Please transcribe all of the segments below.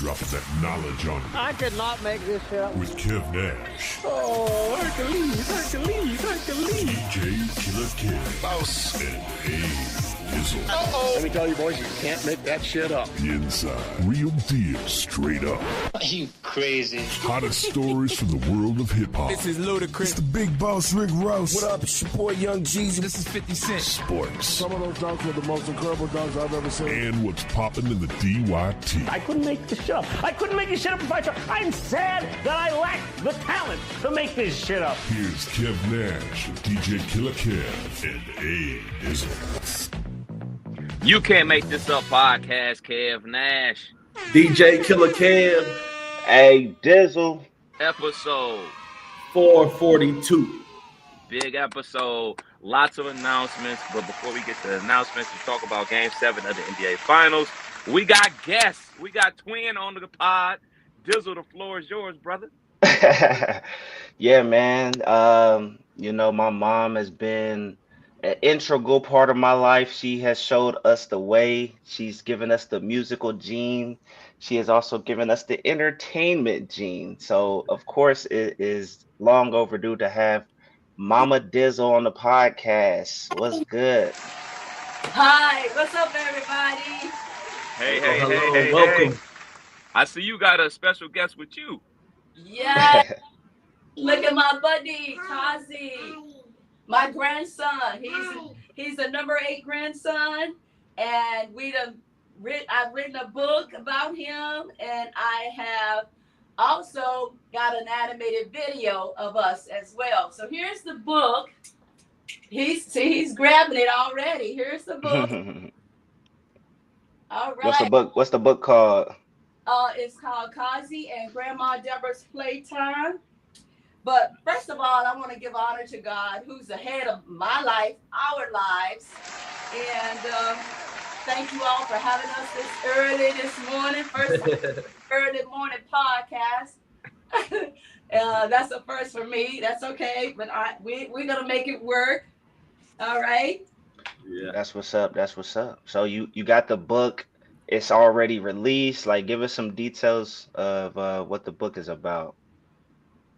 dropping that knowledge on you. I could not make this shit up. With Kev Nash. Oh, Hercules. DJ Killer Kev. Boss. And Dizzle. Uh-oh. Let me tell you, boys, you can't make that shit up. The Inside. Real deal, straight up. Are you crazy? Hottest stories from the world of hip-hop. This is Ludacris. It's the big boss, Rick Ross. What up? It's your boy, Young Jeezy. This is 50 Cent. Sports. Some of those dunks were the most incredible dunks I've ever seen. And what's popping in the DYT. I couldn't make this shit up. I couldn't make this shit up if I tried. I'm sad that I lack the talent to make this shit up. Here's Kev Nash, DJ Killer Kev, and Dizzle. You Can't Make This Up podcast, Kev Nash. DJ Killer Kev. Hey, Dizzle. Episode 442. Big episode. Lots of announcements. But before we get to the announcements and talk about Game 7 of the NBA Finals, we got guests. We got Twin on the pod. Dizzle, the floor is yours, brother. Yeah, man. My mom has been an integral part of my life. She has showed us the way. She's given us the musical gene. She has also given us the entertainment gene. So, of course, it is long overdue to have Mama Dizzle on the podcast. What's good? Hi, what's up, everybody? Hey, welcome. I see you got a special guest with you. Yeah, look at my buddy, Kauze. My grandson, he's the number 8 grandson, and I've written a book about him, and I have also got an animated video of us as well. So here's the book. He's grabbing it already. Here's the book. All right. What's the book called? It's called Kauze and Grandma Debra's Playtime. But first of all, I want to give honor to God, who's the head of my life, our lives. And thank you all for having us this morning, first early morning podcast. That's a first for me. That's okay, but we're gonna make it work. All right. Yeah. That's what's up. So you got the book. It's already released. Like, give us some details of what the book is about.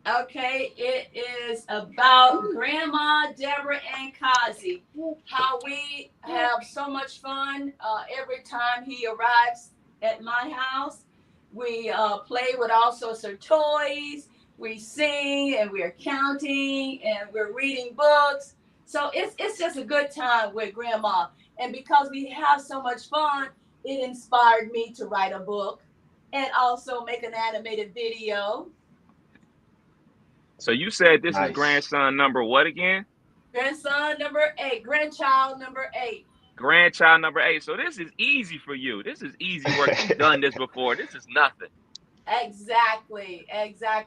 Okay, it is about Grandma Debra and Kauze. How we have so much fun every time he arrives at my house. We play with all sorts of toys. We sing and we're counting and we're reading books. So it's just a good time with Grandma. And because we have so much fun, it inspired me to write a book and also make an animated video. So you said this Nice. is grandson number what again? Grandson number 8, grandchild number 8. Grandchild number 8. So this is easy for you. This is easy work. You've done this before. This is nothing. Exactly.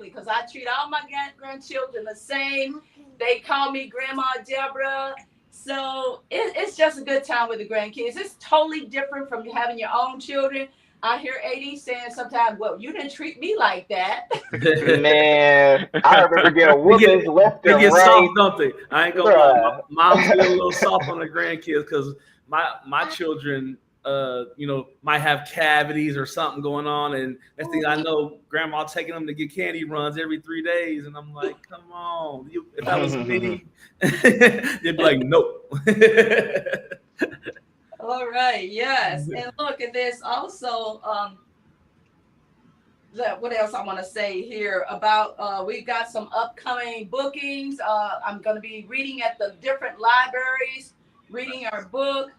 Because I treat all my grandchildren the same. They call me Grandma Debra. So it's just a good time with the grandkids. It's totally different from having your own children. I hear AD saying sometimes, well, you didn't treat me like that. Man, I remember getting whoopings left and They get right. soft, don't they? I ain't gonna lie. Mom's get a little soft on the grandkids because my children, might have cavities or something going on, and next thing I know, Grandma taking them to get candy runs every 3 days, and I'm like, come on, if that was me, they'd be like, nope. All right, yes. And look at this also. What else I want to say here about we've got some upcoming bookings. I'm going to be reading at the different libraries, reading our book.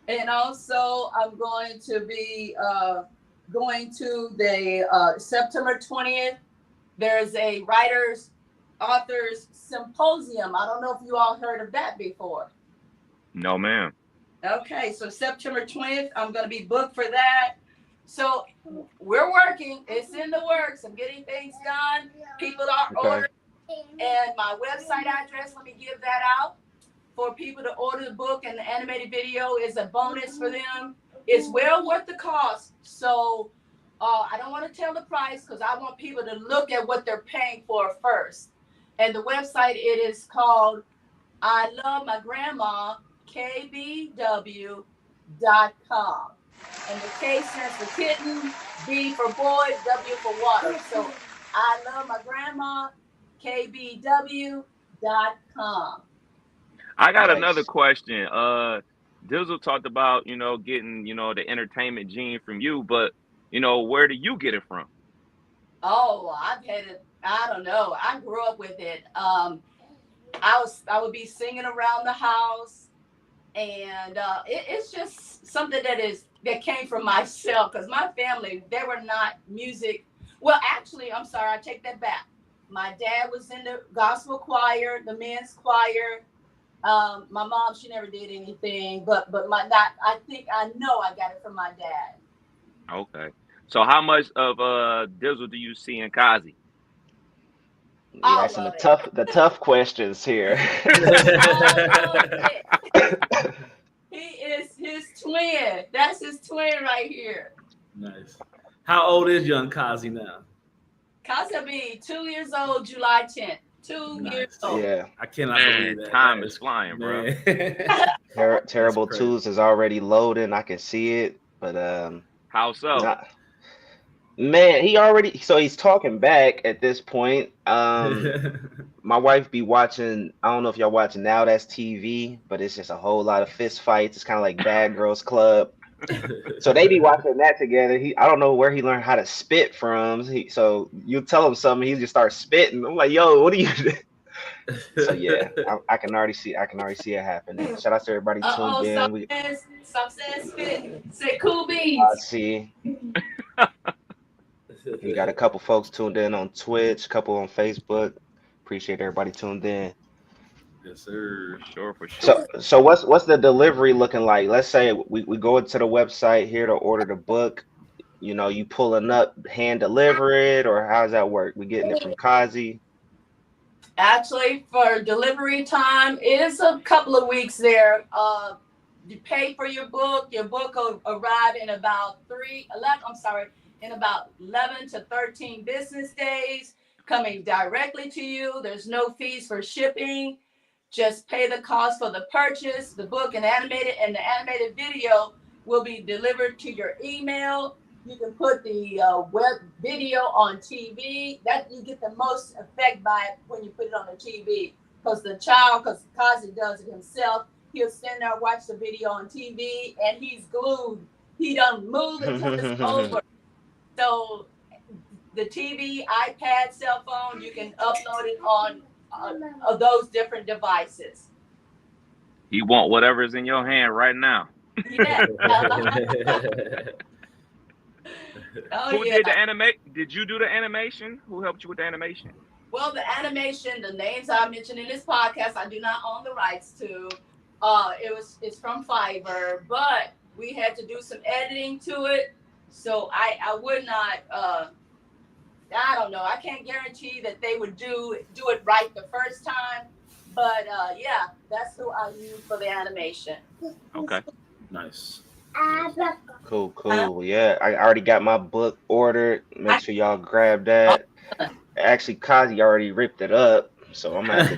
And also I'm going to be going to the September 20th. There's a authors symposium. I don't know if you all heard of that before. No, ma'am. Okay, so September 20th, I'm going to be booked for that. So we're working. It's in the works. I'm getting things done. People are ordering. And my website address, let me give that out for people to order the book, and the animated video is a bonus for them. It's well worth the cost. So I don't want to tell the price because I want people to look at what they're paying for first. And the website, it is called I Love My Grandma, KBW.com. And the K stands for kitten, B for boy, W for water. So I love my grandma, KBW.com. I got Nice. another question. Dizzle talked about, getting, the entertainment gene from you, but, where do you get it from? Oh, I've had it. I don't know. I grew up with it. I would be singing around the house, and it's just something that came from myself, because my family, they were not music. Well, actually, I'm sorry, I take that back. My dad was in the gospel choir, the men's choir. My mom, she never did anything, but I think I know I got it from my dad. Okay. So how much of Dizzle do you see in Kazi? You're All asking of the tough questions here. He is his twin. That's his twin right here. Nice. How old is young Kazi now? Kazi will be 2 years old, July 10th. 2 years old. Yeah. I cannot Man, believe that. time That is flying, bro. Terrible crazy. Twos is already loading. I can see it, but How so? man, he's talking back at this point. My wife be watching. I don't know if y'all watch Now That's TV, but it's just a whole lot of fist fights. It's kind of like Bad Girls Club. So they be watching that together. I don't know where he learned how to spit from. So you tell him something, he just starts spitting. I'm like, yo, what are you doing? So yeah, I can already see it happening. Shout out to everybody tuned in. Stop saying spit. Say cool beans. See, we got a couple folks tuned in on Twitch, a couple on Facebook. Appreciate everybody tuned in. Yes, sir. For sure. So what's the delivery looking like? Let's say we go into the website here to order the book. You pulling up, hand deliver it, or how's that work? We getting it from Kazi? Actually, for delivery time, it is a couple of weeks there. You pay for your book. Your book will arrive in about 11 to 13 business days, coming directly to you. There's no fees for shipping. Just pay the cost for the purchase. The book and the animated video will be delivered to your email. You can put the web video on TV. That you get the most effect by it when you put it on the TV. Because Kauze does it himself. He'll stand there, watch the video on TV, and he's glued. He don't move until it's over. So the TV, iPad, cell phone, you can upload it on those different devices. You want whatever's in your hand right now. Yeah. Who did the animate? Did you do the animation? Who helped you with the animation? Well, the animation, the names I mentioned in this podcast, I do not own the rights to. It's from Fiverr, but we had to do some editing to it. So I would not. I don't know. I can't guarantee that they would do it right the first time, but yeah, that's who I use for the animation. Okay. Nice. Cool. Yeah, I already got my book ordered. Make sure y'all grab that. Actually, Kazi already ripped it up, so I'm gonna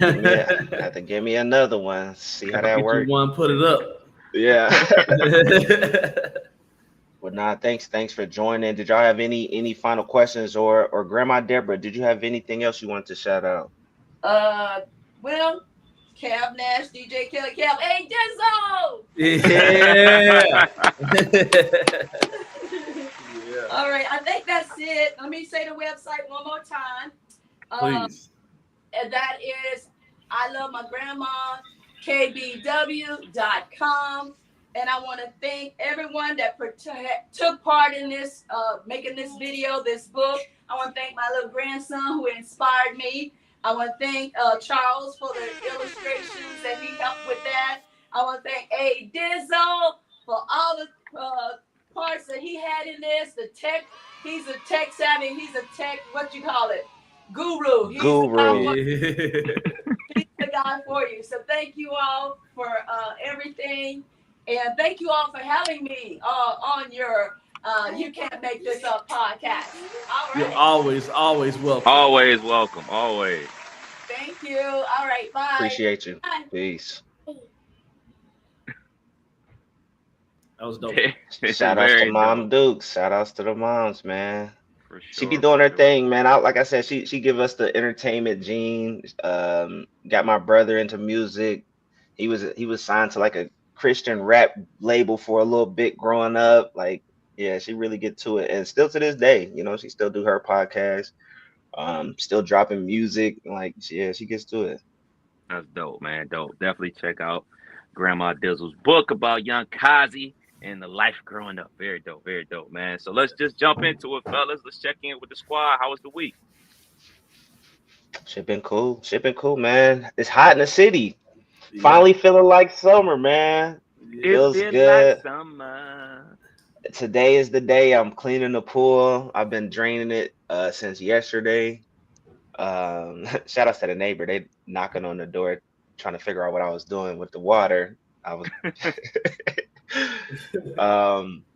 have to give me another one. See how that works. One, put it up. Yeah. Well, nah, thanks for joining. Did y'all have any final questions, or Grandma Debra, did you have anything else you wanted to shout out? Well, Kev Nash, DJ Killer Kev, hey Dizzo! Yeah. All right, I think that's it. Let me say the website one more time. Please. And that is I Love My Grandma, KBW.com. And I want to thank everyone that took part in this, making this video, this book. I want to thank my little grandson who inspired me. I want to thank Charles for the illustrations that he helped with that. I want to thank A. Dizzo for all the parts that he had in this. The tech, he's a tech savvy. He's a tech, guru. He's the guy for you. So thank you all for everything. And thank you all for having me on your You Can't Make This Up podcast. All right. You're always welcome. Always welcome. Always. Thank you. All right. Bye. Appreciate you. Bye. Peace. That was dope. Shout outs to Very Mom dope. Dukes. Shout outs to the moms, man. For She be sure, doing for her sure. thing, man. Like I said, she give us the entertainment gene. Got my brother into music. He was signed to like a Christian rap label for a little bit growing up. Like, yeah, she really get to it, and still to this day, she still do her podcast. Still dropping music. Like, yeah, she gets to it. That's dope, man. Dope. Definitely check out Grandma Dizzle's book about young Kazi and the life growing up. Very dope, man. So let's just jump into it, fellas. Let's check in with the squad. How was the week? Shit been cool. Shit been cool, man. It's hot in the city. Yeah. Finally feeling like summer, man. It Feels feel good. like summer. Today is the day I'm cleaning the pool. I've been draining it since yesterday. Shout out to the neighbor. They knocking on the door trying to figure out what I was doing with the water. I was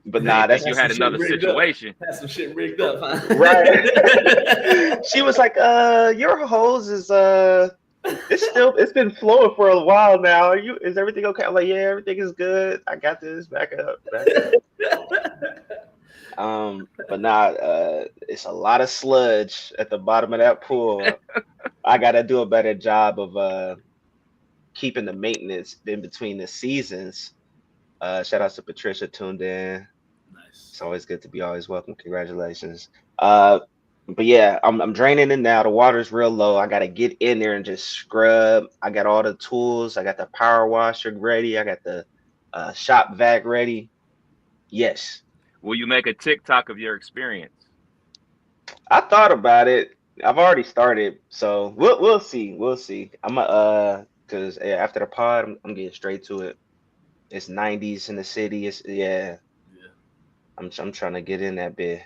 but nah, Think that's you had some another shit rigged situation. Had some shit rigged up, huh? right. She was like, your hose is it's been flowing for a while now. Is everything okay? I'm like, yeah, everything is good. I got this. Back up. But nah, it's a lot of sludge at the bottom of that pool. I gotta do a better job of keeping the maintenance in between the seasons. Shout out to Patricia tuned in. Nice. It's always good to be always welcome. Congratulations. But yeah, I'm draining it now. The water's real low. I gotta get in there and just scrub. I got all the tools. I got the power washer ready. I got the shop vac ready. Yes. Will you make a TikTok of your experience? I thought about it. I've already started, so we'll see. We'll see. Cause after the pod, I'm getting straight to it. It's 90s in the city. It's yeah. I'm trying to get in that bit.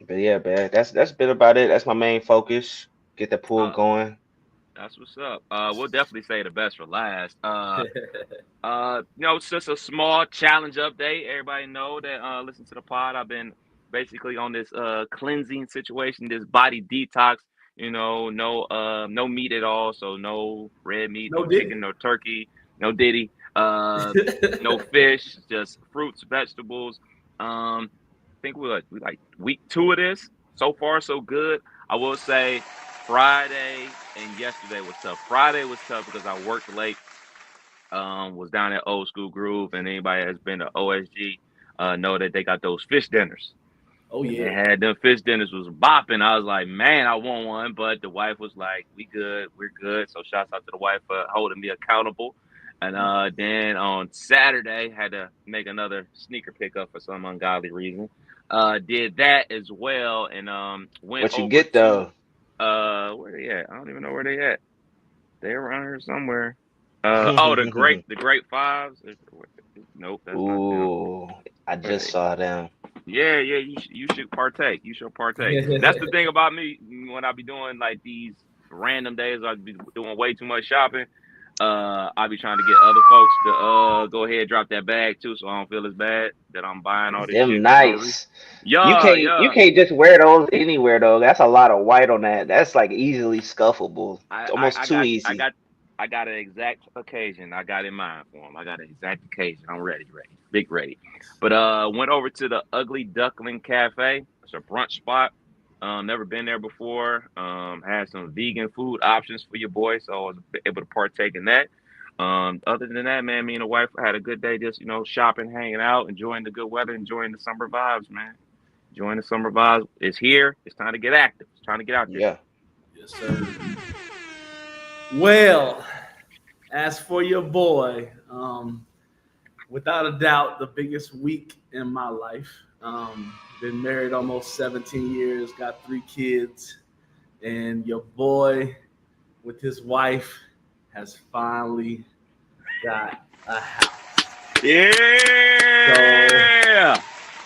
But yeah, man, that's been about it. That's my main focus. Get the pool going. That's what's up. We'll definitely say the best for last. It's just a small challenge update. Everybody know that listen to the pod. I've been basically on this cleansing situation, this body detox. No meat at all. So no red meat, no chicken, no turkey, no diddy, no fish, just fruits, vegetables. I think we like week 2 of this. So far, so good. I will say Friday and yesterday was tough. Friday was tough because I worked late. Was down at Old School Groove, and anybody that's been to OSG know that they got those fish dinners. Oh yeah. They had them fish dinners was bopping. I was like, man, I want one, but the wife was like, we're good. So shouts out to the wife for holding me accountable. And then on Saturday, had to make another sneaker pickup for some ungodly reason. Did that as well, and went. What you get though? Where they at? I don't even know where they at. They're around here somewhere. The great fives. Nope, that's not them. I just saw them. Yeah, you should partake. You should partake. That's the thing about me when I be doing like these random days. I be doing way too much shopping. I be trying to get other folks to go ahead and drop that bag too, so I don't feel as bad that I'm buying all this Them shit. nice. You can't just wear those anywhere though. That's a lot of white on that. That's like easily scuffable. It's almost too easy. I got an exact occasion I got in mind for him. I got an exact occasion. I'm ready, big ready. But went over to the Ugly Duckling Cafe. It's a brunch spot. Never been there before. Had some vegan food options for your boy, so I was able to partake in that. Other than that, man, me and the wife had a good day, just shopping, hanging out, enjoying the good weather, enjoying the summer vibes, man. Enjoying the summer vibes. It's here. It's time to get active. It's time to get out there. Yeah. Yes, sir. Well, as for your boy, without a doubt, the biggest week in my life. Been married almost 17 years, got 3 kids, and your boy with his wife has finally got a house. Yeah.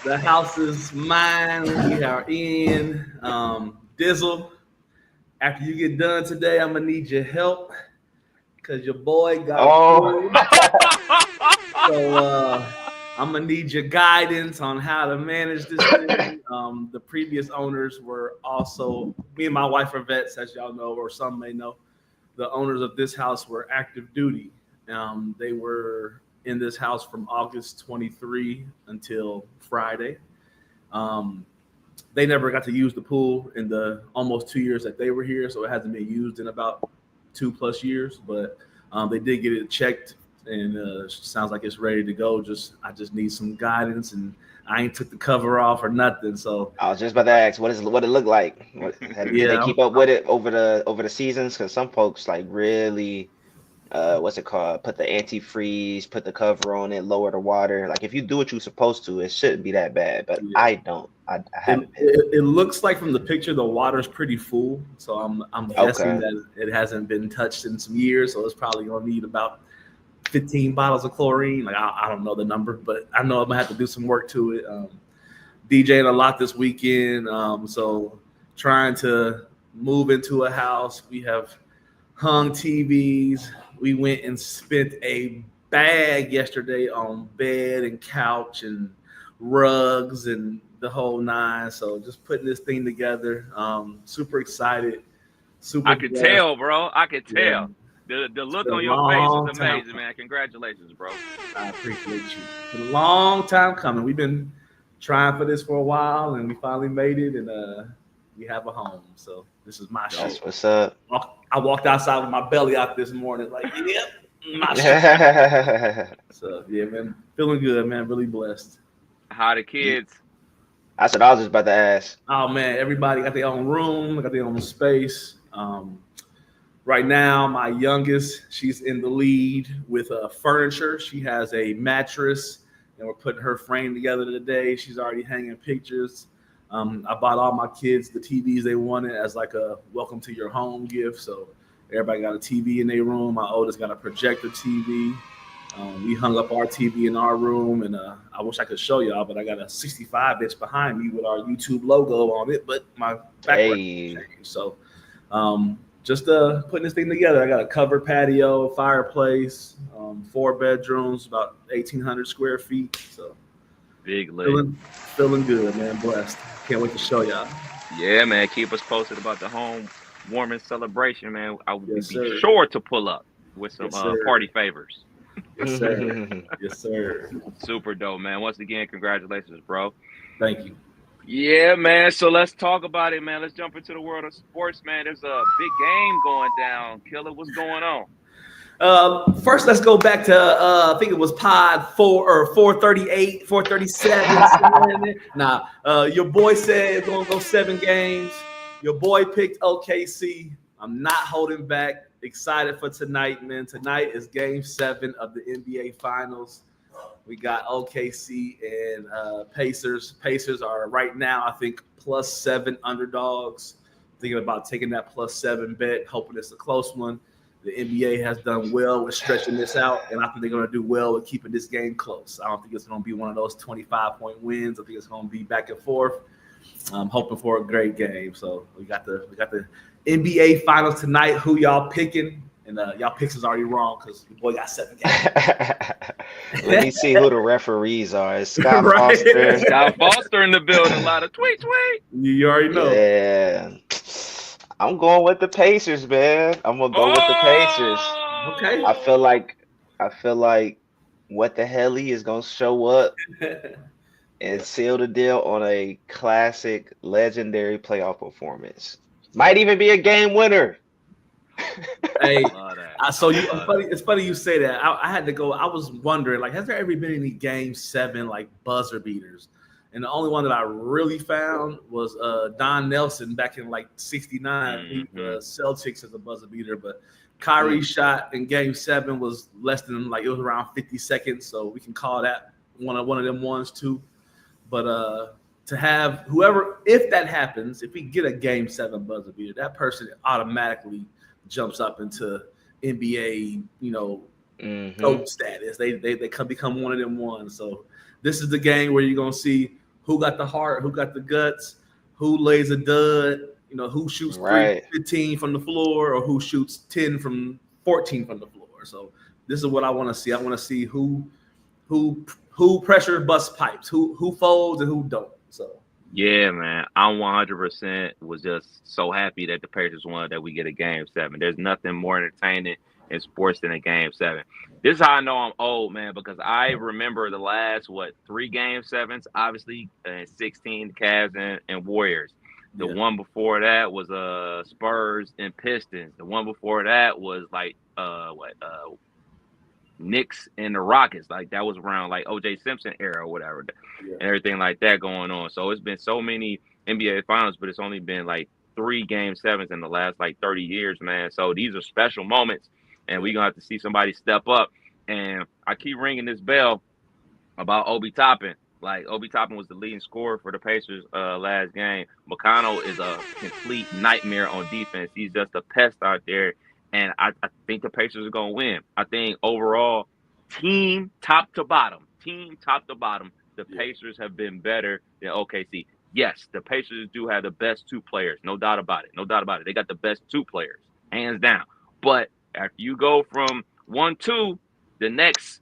So the house is mine. We are in. Dizzle, after you get done today, I'm gonna need your help because your boy got So I'm gonna need your guidance on how to manage this thing. The previous owners were also, me and my wife are vets, as y'all know, or some may know. The owners of this house were active duty. They were in this house from August 23 until Friday. They never got to use the pool in the almost 2 years that they were here, so it hasn't been used in about 2+ years. But they did get it checked, and sounds like it's ready to go. I just need some guidance, and I ain't took the cover off or nothing. So I was just about to ask, what it look like? Did they keep up with it over the seasons? Because some folks like really, what's it called? Put the antifreeze, put the cover on it, lower the water. Like if you do what you're supposed to, it shouldn't be that bad. But I don't. I haven't. It looks like from the picture the water's pretty full, so I'm guessing that it hasn't been touched in some years. So it's probably gonna need about 15 bottles of chlorine. Like I don't know the number, but I know I'm gonna have to do some work to it. DJing a lot this weekend, so trying to move into a house. We have hung TVs. We went and spent a bag yesterday on bed and couch and rugs and the whole nine. So just putting this thing together. Super excited. I could tell, bro. I could tell. Yeah. The look on your face is amazing, man. Congratulations, bro. I appreciate you. It's been a long time coming. We've been trying for this for a while, and we finally made it, and we have a home. So this is my show. That's what's up. I walked outside with my belly out this morning, like, yep, my show. So yeah, man, feeling good, man. Really blessed. How the kids? I said I was just about to ask. Oh man, everybody got their own room, got their own space. Right now, my youngest, she's in the lead with furniture. She has a mattress, and we're putting her frame together today. She's already hanging pictures. I bought all my kids the TVs they wanted as like a welcome to your home gift. So everybody got a TV in their room. My oldest got a projector TV. We hung up our TV in our room, and I wish I could show y'all, but I got a 65-inch behind me with our YouTube logo on it, but my background changed. So just putting this thing together. I got a covered patio, fireplace, 4 bedrooms, about 1,800 square feet. So big leg. Feeling good, man. Blessed. Can't wait to show y'all. Yeah, man. Keep us posted about the home warming celebration, man. I will be sure to pull up with some party favors. Yes, sir. Yes, sir. Super dope, man. Once again, congratulations, bro. Thank you. Yeah, man. So let's talk about it, man. Let's jump into the world of sports, man. There's a big game going down. Killer, what's going on? First, let's go back to I think it was pod 4 or 438, 437. Your boy said it's gonna go 7 games. Your boy picked OKC. I'm not holding back. Excited for tonight, man. Tonight is game 7 of the NBA Finals. We got OKC and Pacers. Pacers are right now, I think, +7 underdogs. Thinking about taking that +7 bet, hoping it's a close one. The NBA has done well with stretching this out, and I think they're going to do well with keeping this game close. I don't think it's going to be one of those 25-point wins. I think it's going to be back and forth. I'm hoping for a great game. So we got the NBA Finals tonight. Who y'all picking? And y'all picks is already wrong because your boy got 7 games. Let me see who the referees are. It's Scott Foster. Scott Foster in the building. A lot of tweet. You already know. Yeah. I'm going with the Pacers, man. I'm gonna go with the Pacers. Okay. I feel like what the hell he is gonna show up and seal the deal on a classic, legendary playoff performance. Might even be a game winner. Hey, it's funny you say that. I had to go. I was wondering, like, has there ever been any game 7 like buzzer beaters? And the only one that I really found was Don Nelson back in like '69. The Celtics as a buzzer beater, but Kyrie's shot in game 7 was less than it was around 50 seconds. So we can call that one of them ones too. But to have whoever, if that happens, if we get a game 7 buzzer beater, that person automatically jumps up into NBA, GOAT status. They become one of them ones. So this is the game where you're gonna see who got the heart, who got the guts, who lays a dud, who shoots 15 from the floor, or who shoots 10 from 14 from the floor. So this is what I want to see. I want to see who pressure bust pipes, who folds and who don't. So yeah, man, I'm 100% was just so happy that the Pacers won, that we get a game 7. There's nothing more entertaining in sports than a Game 7. This is how I know I'm old, man, because I remember the last 3 Game 7s, obviously, 16 Cavs and Warriors. The one before that was Spurs and Pistons. The one before that was Knicks and the Rockets. Like that was around like OJ Simpson era or whatever, and everything like that going on. So it's been so many NBA finals, but it's only been like 3 Game 7s in the last like 30 years, man. So these are special moments, and we're gonna have to see somebody step up. And I keep ringing this bell about Obi Toppin. Like Obi Toppin was the leading scorer for the Pacers last game. McConnell is a complete nightmare on defense. He's just a pest out there. And I think the Pacers are going to win. I think overall, team top to bottom, the Pacers have been better than OKC. Yes, the Pacers do have the best 2 players. No doubt about it. They got the best 2 players, hands down. But after you go from 1-2, the next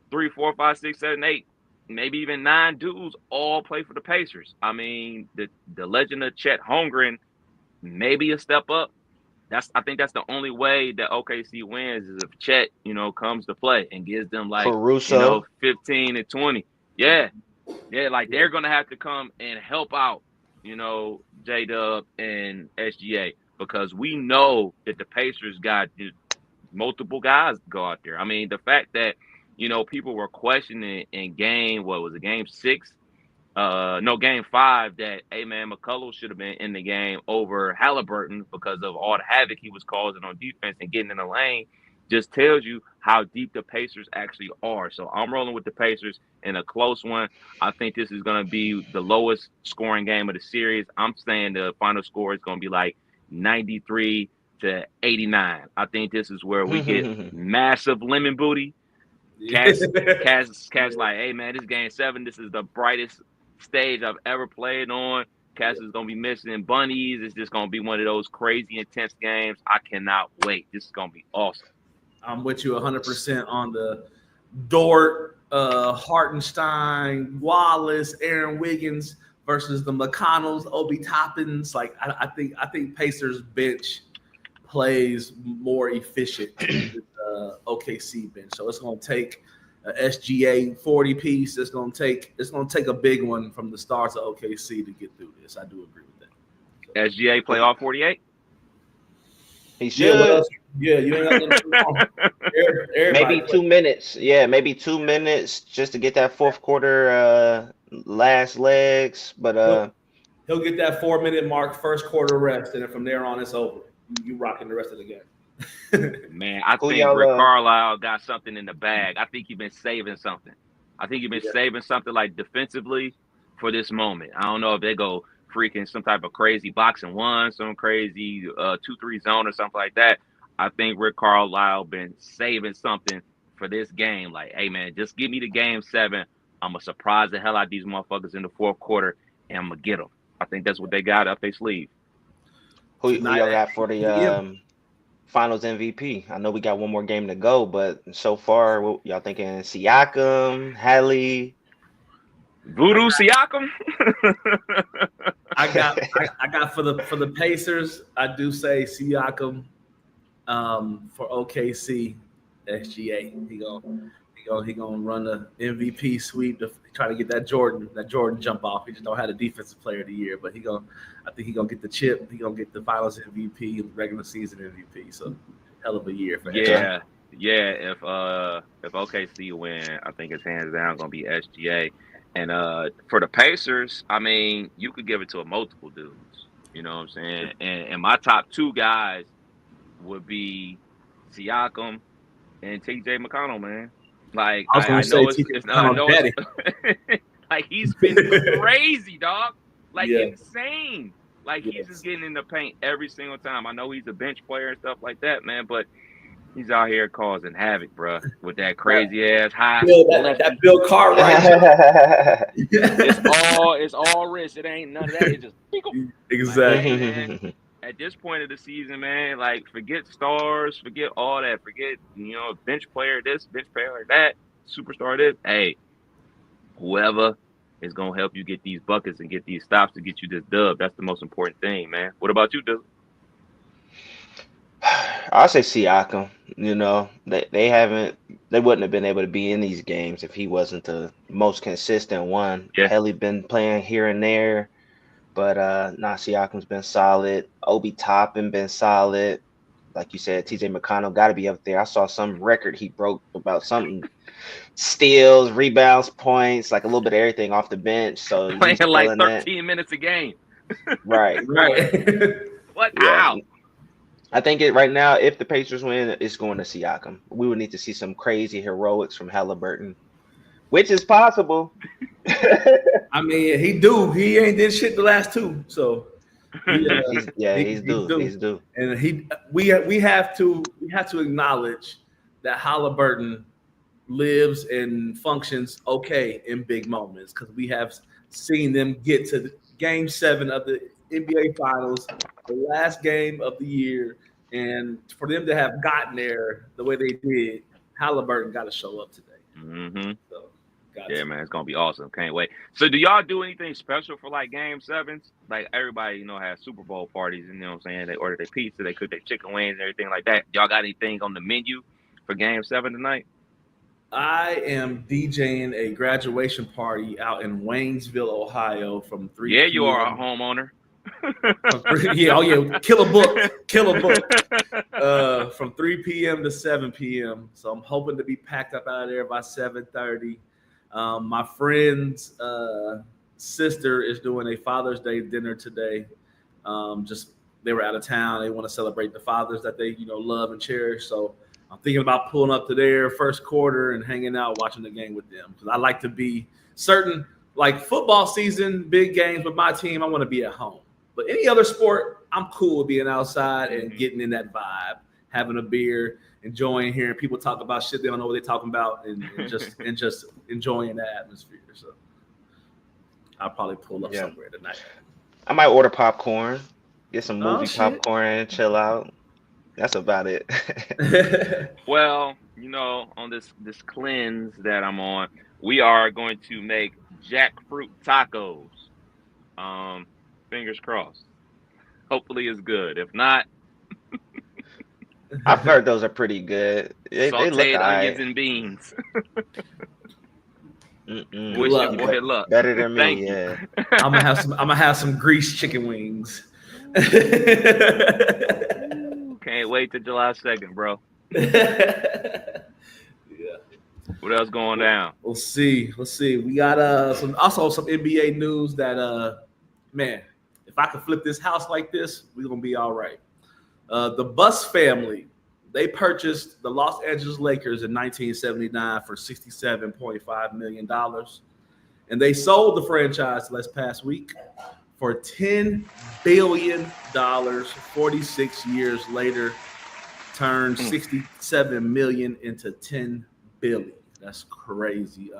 3, 4, 5, 6, 7, 8, maybe even 9 dudes all play for the Pacers. I mean, the legend of Chet Holmgren, maybe a step up. I think that's the only way that OKC wins is if Chet, comes to play and gives them like Caruso. 15 and 20. Yeah, like they're gonna have to come and help out, J-Dub and SGA, because we know that the Pacers got multiple guys go out there. I mean, the fact that people were questioning in game 6. Game 5 that, hey, man, McCullough should have been in the game over Halliburton because of all the havoc he was causing on defense and getting in the lane, just tells you how deep the Pacers actually are. So I'm rolling with the Pacers in a close one. I think this is going to be the lowest scoring game of the series. I'm saying the final score is going to be like 93-89. I think this is where we get massive lemon booty. Cass like, hey, man, this game 7, this is the brightest stage I've ever played on. Cass is gonna be missing bunnies. It's just gonna be one of those crazy intense games. I cannot wait. This is gonna be awesome. I'm with you 100% on the Dort, Hartenstein, Wallace, Aaron Wiggins versus the McConnells, Obi Toppins. Like I think Pacers bench plays more efficient than the OKC bench. So it's gonna take SGA 40 piece. It's gonna take a big one from the stars of OKC to get through this. I do agree with that. So. SGA play all 48. He should. Yeah, you ain't got nothing. Maybe 2 minutes. Yeah, maybe 2 minutes just to get that fourth quarter last legs. But he'll get that 4-minute mark, first quarter rest, and then from there on it's over. You rocking the rest of the game. Man, I think Rick Carlisle got something in the bag. I think he's been saving something. Saving something like defensively for this moment. I don't know if they go freaking some type of crazy boxing 1, some crazy 2-3 zone or something like that. I think Rick Carlisle been saving something for this game. Like, hey, man, just give me the game 7. I'm going to surprise the hell out of these motherfuckers in the fourth quarter, and I'm going to get them. I think that's what they got up their sleeve. Who y'all got for the Finals MVP? I know we got one more game to go, but so far, what y'all thinking? Siakam, Hallie, Voodoo Siakam. I got for the Pacers. I do say Siakam. For OKC, SGA. He gonna run the MVP sweep to try to get that Jordan jump off. He just don't have the defensive player of the year, but I think he gonna get the chip. He gonna get the Finals MVP and regular season MVP. So hell of a year for him. Yeah. If OKC win, I think it's hands down gonna be SGA. And for the Pacers, I mean, you could give it to a multiple dudes. You know what I'm saying? And my top 2 guys would be Siakam and TJ McConnell, man. Like I know it's like he's been crazy, dog. Like insane. Like he's just getting in the paint every single time. I know he's a bench player and stuff like that, man, but he's out here causing havoc, bro, with that crazy ass high. That Bill Cartwright. It's all wrist. It ain't none of that. It's just exactly. Like, man, at this point of the season, man, like forget stars, forget all that, forget bench player this, bench player that, superstar this. Hey, whoever is gonna help you get these buckets and get these stops to get you this dub. That's the most important thing, man. What about you, dude? I'll say Siakam. You know, they wouldn't have been able to be in these games if he wasn't the most consistent one. Yeah. Helly been playing here and there, but nah, Siakam's been solid. Obi Toppin been solid. Like you said, TJ McConnell got to be up there. I saw some record he broke about something steals, rebounds, points, like a little bit of everything off the bench. So Playing he's like killing that. 13 minutes a game. Right. Right. What? Yeah. Ow. I think right now, if the Pacers win, it's going to Siakam. We would need to see some crazy heroics from Halliburton, which is possible. I mean, he ain't did shit the last two, so He's due. And we have to acknowledge that Halliburton lives and functions okay in big moments, because we have seen them get to Game 7 of the NBA Finals, the last game of the year, and for them to have gotten there the way they did, Halliburton got to show up today. Mm-hmm. So, yeah, man, it's gonna be awesome. Can't wait. So, do y'all do anything special for like Game 7s? Like everybody, has Super Bowl parties, and you know what I'm saying? They order their pizza, they cook their chicken wings, and everything like that. Y'all got anything on the menu for Game 7 tonight? I am DJing a graduation party out in Waynesville, Ohio, from 3 Yeah, p.m. you are a homeowner. Kill a book. From 3 p.m. to 7 p.m. So I'm hoping to be packed up out of there by 7:30. My friend's sister is doing a Father's Day dinner today. They were out of town. They want to celebrate the fathers that they love and cherish. So I'm thinking about pulling up to their first quarter and hanging out, watching the game with them, because I like to be certain, like football season, big games with my team. I want to be at home. But any other sport, I'm cool with being outside and getting in that vibe, having a beer, enjoying hearing people talk about shit they don't know what they're talking about, and just enjoying the atmosphere. So I'll probably pull up somewhere tonight. I might order popcorn, get some movie popcorn, shit. and chill out. That's about it. Well, on this cleanse that I'm on, we are going to make jackfruit tacos. Fingers crossed. Hopefully it's good. If not, I've heard those are pretty good. They look sauteed alright. onions and beans. Wish Luck. you boy luck. Better than me, Thank you. yeah. I'm gonna have some greased chicken wings. Can't wait till July 2nd, bro. Yeah. What else going down? We'll see. We got some NBA news that man, if I could flip this house like this, we're gonna be all right. The Buss family, they purchased the Los Angeles Lakers in 1979 for $67.5 million. And they sold the franchise last past week for $10 billion, 46 years later, turned $67 million into $10 billion. That's crazy.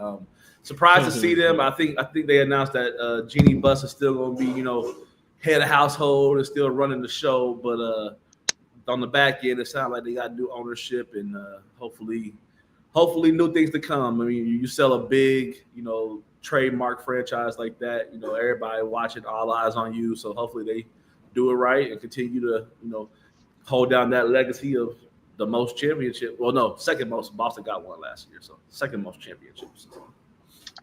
Surprised to see them. I think they announced that Jeannie Buss is still going to be, head of household and still running the show. But on the back end, it sounds like they got new ownership and hopefully new things to come. I mean, you sell a big, trademark franchise like that, everybody watching, all eyes on you. So hopefully they do it right and continue to, hold down that legacy of the most championship. Well, no, second most. Boston got one last year, so second most championships.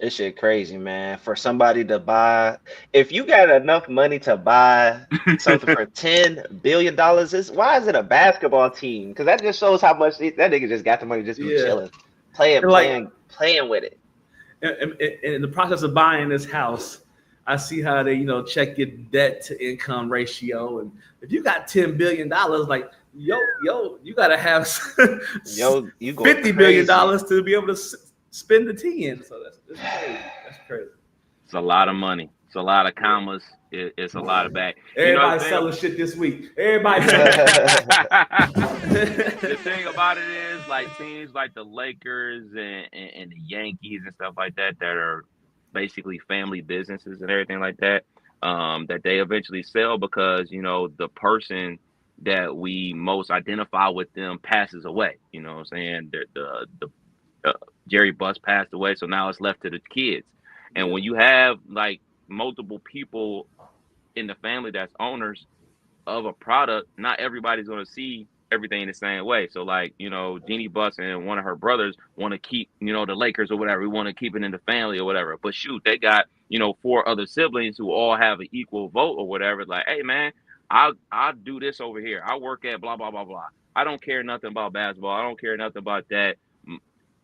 This shit crazy, man. For somebody to buy, if you got enough money to buy something for $10 billion, why is it a basketball team? Because that just shows how much that nigga just got the money, just be chilling, playing with it. And in the process of buying this house, I see how they, check your debt to income ratio. And if you got $10 billion, like, you gotta have you going $50 billion to be able to spend the 10. So that's crazy. That's crazy. It's a lot of money. It's a lot of commas. It's a lot of back. Everybody's selling shit this week. Everybody. The thing about it is, like, teams like the Lakers and the Yankees and stuff like that are basically family businesses and everything like that, that they eventually sell because, the person that we most identify with them passes away. You know what I'm saying? The Jerry Buss passed away, so now it's left to the kids. And when you have like multiple people in the family that's owners of a product, not everybody's going to see everything the same way. So like, Jeannie Buss and one of her brothers want to keep, the Lakers or whatever. We want to keep it in the family or whatever. But shoot, they got, 4 other siblings who all have an equal vote or whatever. Like, hey man, I'll do this over here. I work at blah blah blah blah. I don't care nothing about basketball. I don't care nothing about that.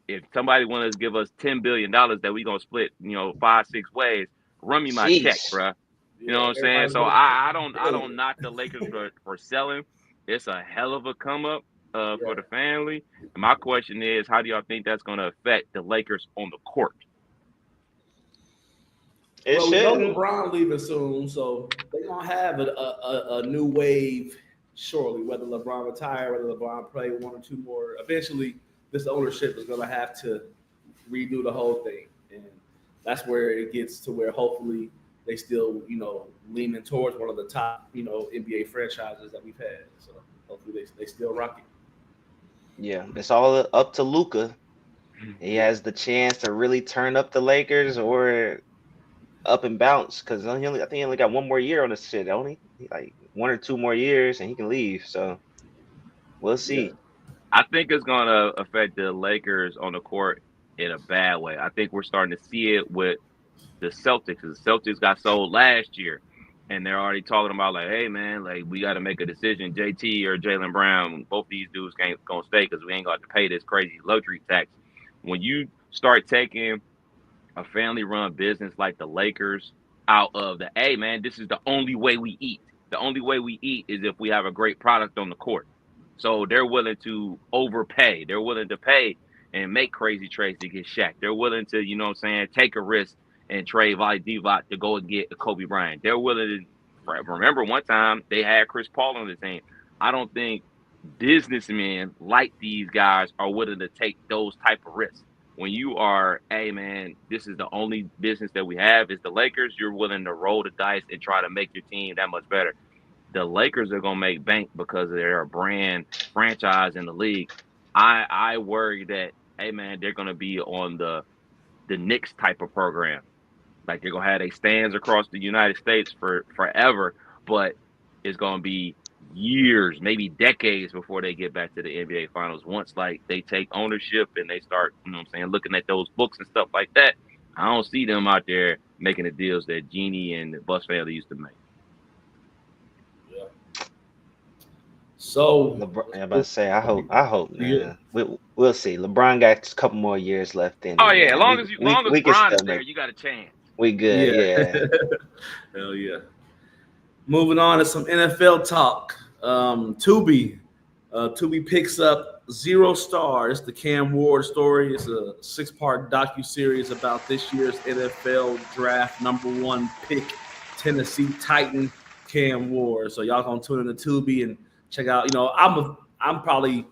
If somebody wants to give us $10 billion that we gonna split, 5-6 ways, run me my check, bruh. You know what I'm saying? So I don't knock the Lakers for selling. It's a hell of a come up for the family. And my question is, how do y'all think that's going to affect the Lakers on the court? We know LeBron leaving soon, so they're gonna have a new wave shortly. Whether LeBron retire, whether LeBron play 1 or 2 more, eventually this ownership is gonna have to redo the whole thing, and that's where it gets to where hopefully they still, leaning towards one of the top, NBA franchises that we've had. So hopefully they still rock it. Yeah, it's all up to Luka. He has the chance to really turn up the Lakers or up and bounce, because I think he only got 1 more year on this shit, only like 1 or 2 more years, and he can leave. So we'll see. Yeah. I think it's gonna affect the Lakers on the court in a bad way. I think we're starting to see it with the Celtics. The Celtics got sold last year, and they're already talking about like, hey man, like we got to make a decision. JT or Jaylen Brown, both these dudes ain't gonna stay because we ain't got to pay this crazy luxury tax. When you start taking a family-run business like the Lakers out of the, hey man, this is the only way we eat. The only way we eat is if we have a great product on the court. So they're willing to overpay. They're willing to pay and make crazy trades to get Shaq. They're willing to, take a risk and trade Vlade Divac to go and get a Kobe Bryant. They're willing to, remember one time they had Chris Paul on the team. I don't think businessmen like these guys are willing to take those type of risks. When you are, hey man, this is the only business that we have is the Lakers, you're willing to roll the dice and try to make your team that much better. The Lakers are going to make bank because they're a brand franchise in the league. I worry that, hey man, they're going to be on the Knicks type of program. Like they're going to have their stands across the United States for forever, but it's going to be years, maybe decades before they get back to the NBA Finals. Once like they take ownership and they start, looking at those books and stuff like that, I don't see them out there making the deals that Jeannie and the Buss family used to make. So I'm about to say, I hope, man. Yeah. We'll see. LeBron got a couple more years left in. Oh yeah, as long as LeBron is there, you got a chance. We good, yeah. Hell yeah. Moving on to some NFL talk. Tubi picks up Zero Star. It's the Cam Ward story. It's a 6-part docuseries about this year's NFL draft #1 pick, Tennessee Titan Cam Ward. So y'all gonna tune in to Tubi and check out. I'm probably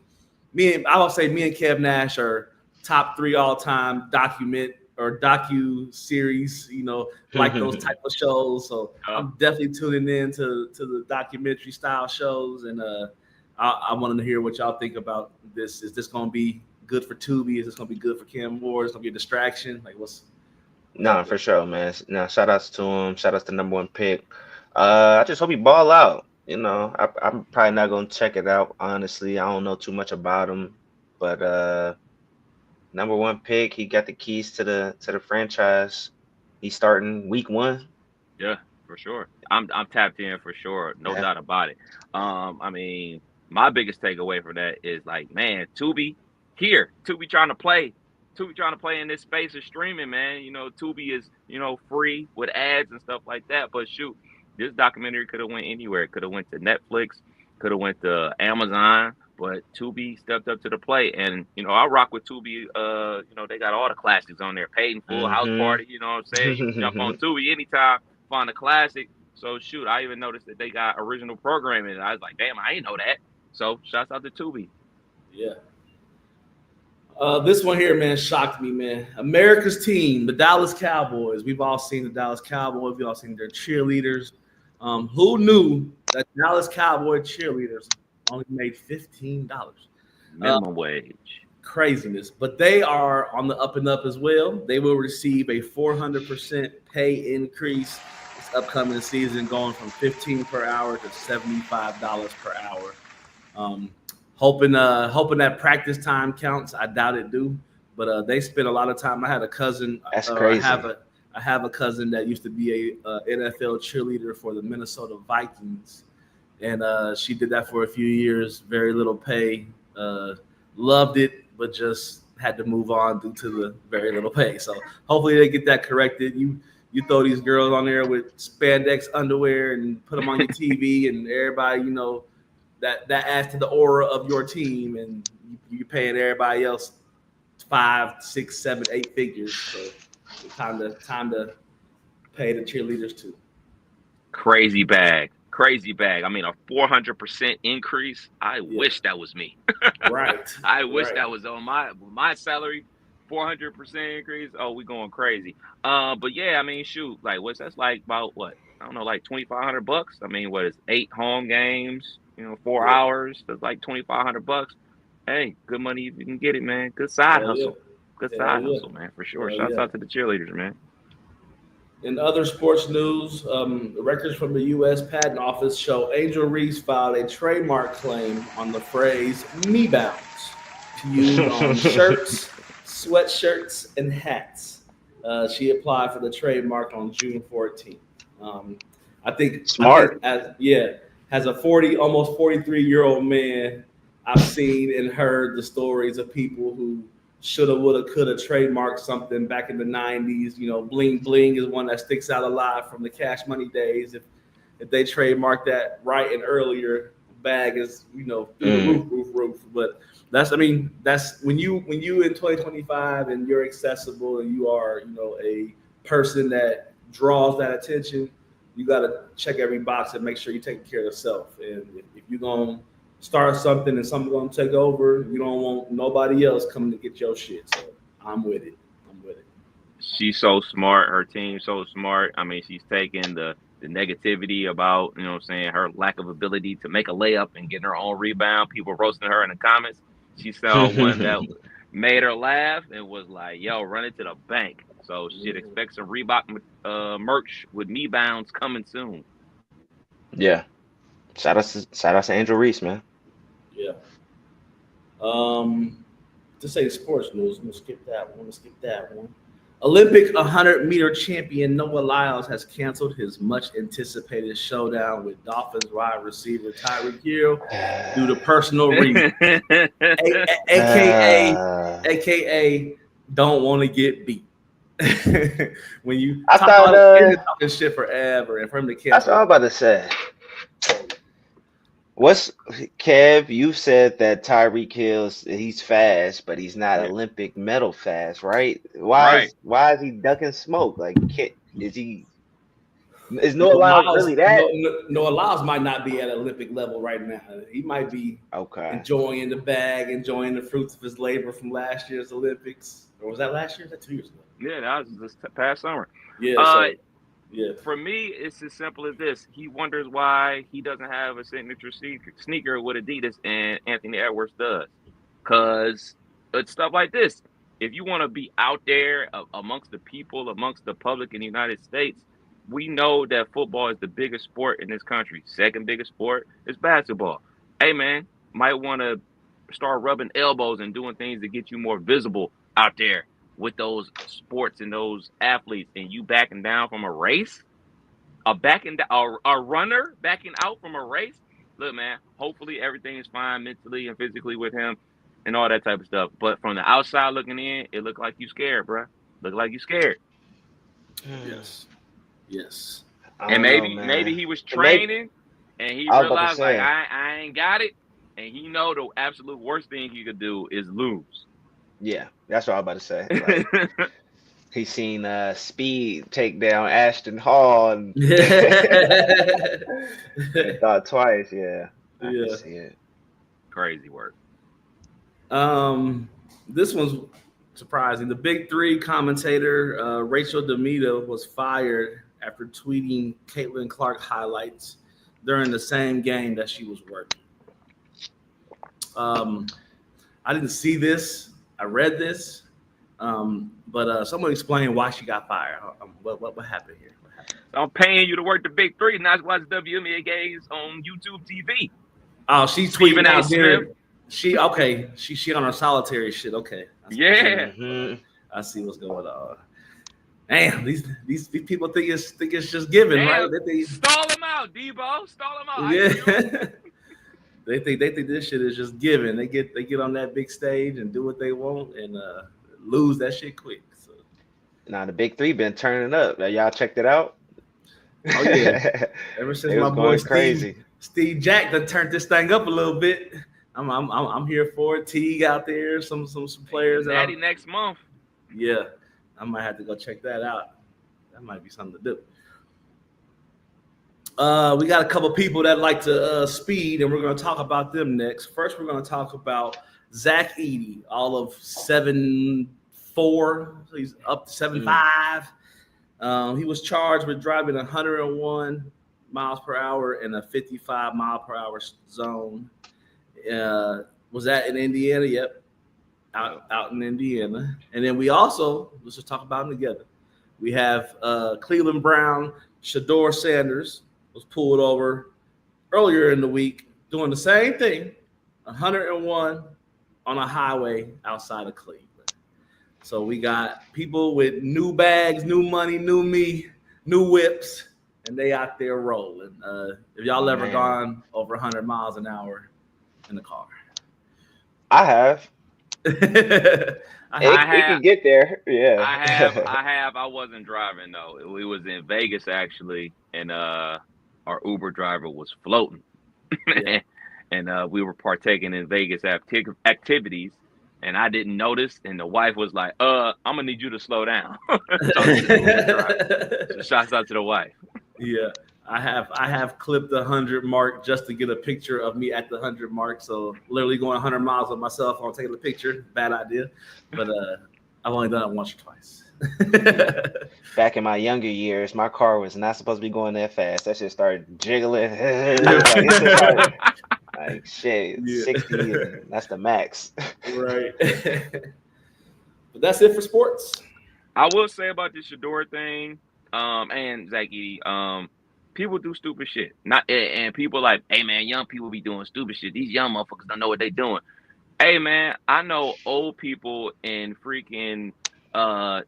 me and Kev Nash are top 3 all-time docu series, like those type of shows. So I'm definitely tuning in to the documentary style shows, and I wanted to hear what y'all think about this. Is this going to be good for Tubi? Is this going to be good for Cam Ward? Is it going to be a distraction? Like what's? No, for sure, man. No, shout outs to him. Shout outs to #1 pick. I just hope he ball out. I'm probably not going to check it out. Honestly, I don't know too much about him, but #1 pick, he got the keys to the franchise. He's starting week 1. Yeah, for sure. I'm tapped in for sure, no doubt about it. My biggest takeaway from that is like, man, Tubi trying to play in this space of streaming, man. Tubi is free with ads and stuff like that. But shoot, this documentary could have went anywhere. It could have went to Netflix, could have went to Amazon. But Tubi stepped up to the plate, and I rock with Tubi. They got all the classics on there. Paid in Full, House Party. You know what I'm saying? You can jump on Tubi anytime, find a classic. So shoot, I even noticed that they got original programming. And I was like, damn, I didn't know that. So shouts out to Tubi. Yeah. This one here, man, shocked me, man. America's team, the Dallas Cowboys. We've all seen the Dallas Cowboys. We've all seen their cheerleaders. Who knew that Dallas Cowboy cheerleaders only made $15 minimum wage? Craziness, but they are on the up and up as well. They will receive a 400% pay increase this upcoming season, going from $15 per hour to $75 per hour. hoping that practice time counts. I doubt it do, but they spent a lot of time. I had a cousin. That's crazy. I have a cousin that used to be a NFL cheerleader for the Minnesota Vikings, and she did that for a few years. Very little pay. Loved it, but just had to move on due to the very little pay. So hopefully they get that corrected. You throw these girls on there with spandex underwear and put them on your TV, and everybody, that adds to the aura of your team, and you're paying everybody else 5, 6, 7, 8 figures. So time to pay the cheerleaders too. Crazy bag. I mean, a 400% increase. I wish that was me. Right. I wish that was on my salary. 400% increase. Oh, we going crazy. But yeah, I mean, shoot, like that's like about what? I don't know, like $2,500. I mean, what is 8 home games? 4 hours. That's like $2,500. Hey, good money if you can get it, man. Good side hustle. Good side hustle, man, for sure. Shouts out to the cheerleaders, man. In other sports news, the records from the U.S. Patent Office show Angel Reese filed a trademark claim on the phrase "me bounce" to use on shirts, sweatshirts, and hats. She applied for the trademark on June 14th. I think smart. As a almost 43-year-old man, I've seen and heard the stories of people who shoulda, woulda, coulda trademarked something back in the 90s. Bling bling is one that sticks out a lot from the Cash Money days. If they trademark that right and earlier, bag is through the roof. But that's when you in 2025 and you're accessible and you are a person that draws that attention, you got to check every box and make sure you're taking care of yourself. And if you're gonna start something and someone's gonna take over, you don't want nobody else coming to get your shit. So I'm with it. She's so smart. Her team's so smart. I mean, she's taking the negativity about, her lack of ability to make a layup and get her own rebound. People roasting her in the comments. She saw one that made her laugh and was like, yo, run it to the bank. So she'd expect some Reebok merch with me bounds coming soon. Yeah. Shout out to Angel Reese, man. Yeah. To say sports news, I'm gonna skip that one. Olympic 100-meter champion Noah Lyles has canceled his much-anticipated showdown with Dolphins wide receiver Tyreek Hill due to personal reasons, aka don't want to get beat. When you talking shit forever, and for him to cancel, that's what I'm about to say. What's Kev? You said that Tyreek Hill, he's fast, but he's not Olympic medal fast, right? Why is he ducking smoke? Like, is Noah Lyles really that? Noah Lyles might not be at Olympic level right now. He might be enjoying the bag, enjoying the fruits of his labor from last year's Olympics. Or was that last year? Was that 2 years ago? Yeah, that was this past summer. Yeah. For me, it's as simple as this. He wonders why he doesn't have a signature sneaker with Adidas and Anthony Edwards does. Because it's stuff like this. If you want to be out there amongst the people, amongst the public in the United States, we know that football is the biggest sport in this country. Second biggest sport is basketball. Hey, man, might want to start rubbing elbows and doing things to get you more visible out there with those sports and those athletes. And you backing down from a race, a runner backing out from a race. Look, man, hopefully everything is fine mentally and physically with him and all that type of stuff. But from the outside looking in, it looked like you scared, bro. Look like you scared. Yes. And maybe he was training and he realized like I ain't got it, and he know the absolute worst thing he could do is lose. Yeah, that's what I was about to say. Like, he seen Speed take down Ashton Hall and thought twice. Yeah, I can see it. Crazy work. This one's surprising. The Big Three commentator Rachel Demita was fired after tweeting Caitlin Clark highlights during the same game that she was working. I didn't see this. I read this, but someone explain why she got fired. What happened here? I'm paying you to work the Big Three, not watch WNBA games on YouTube TV. Oh, she's tweeting out there. She okay. She on her solitary shit. Okay. Yeah. I see what's going on. Damn, these people think it's just given, Damn, right? They stall them out, Debo. Stall them out. yeah. they think this shit is just given. They get on that big stage and do what they want and lose that shit quick. So. Now the big three been turning up. Y'all checked it out? Oh yeah. Ever since my boy Steve Jack done turned this thing up a little bit. I'm here for it. Teague out there, some players. Natty next month. Yeah, I might have to go check that out. That might be something to do. We got a couple people that like to speed, and we're going to talk about them next. First, we're going to talk about Zach Edey, all of 7'4", so he's up to 7'5". He was charged with driving 101 miles per hour in a 55 mile per hour zone. Was that in Indiana? Yep. Out in Indiana. And then we also, let's just talk about them together. We have Cleveland Brown, Shador Sanders was pulled over earlier in the week doing the same thing, 101 on a highway outside of Cleveland. So we got people with new bags, new money, new me, new whips, and they out there rolling. If y'all ever gone over 100 miles an hour in the car? I have. It can get there. Yeah. I have. I wasn't driving though. We was in Vegas actually, and our Uber driver was floating, Yeah. and we were partaking in Vegas activities, and I didn't notice. And the wife was like, I'm gonna need you to slow down." So shouts out to the wife. Yeah. I have clipped the 100 mark just to get a picture of me at the 100 mark. So literally going 100 miles with my cell phone, taking a picture. Bad idea, but I've only done it once or twice. Back in my younger years, my car was not supposed to be going that fast. That shit started jiggling. like shit, Yeah. 60. That's the max. Right. But that's it for sports. I will say about the Shador thing, and Zach Edey, people do stupid shit. And people like, hey man, young people be doing stupid shit. These young motherfuckers don't know what they doing. Hey man, I know old people in freaking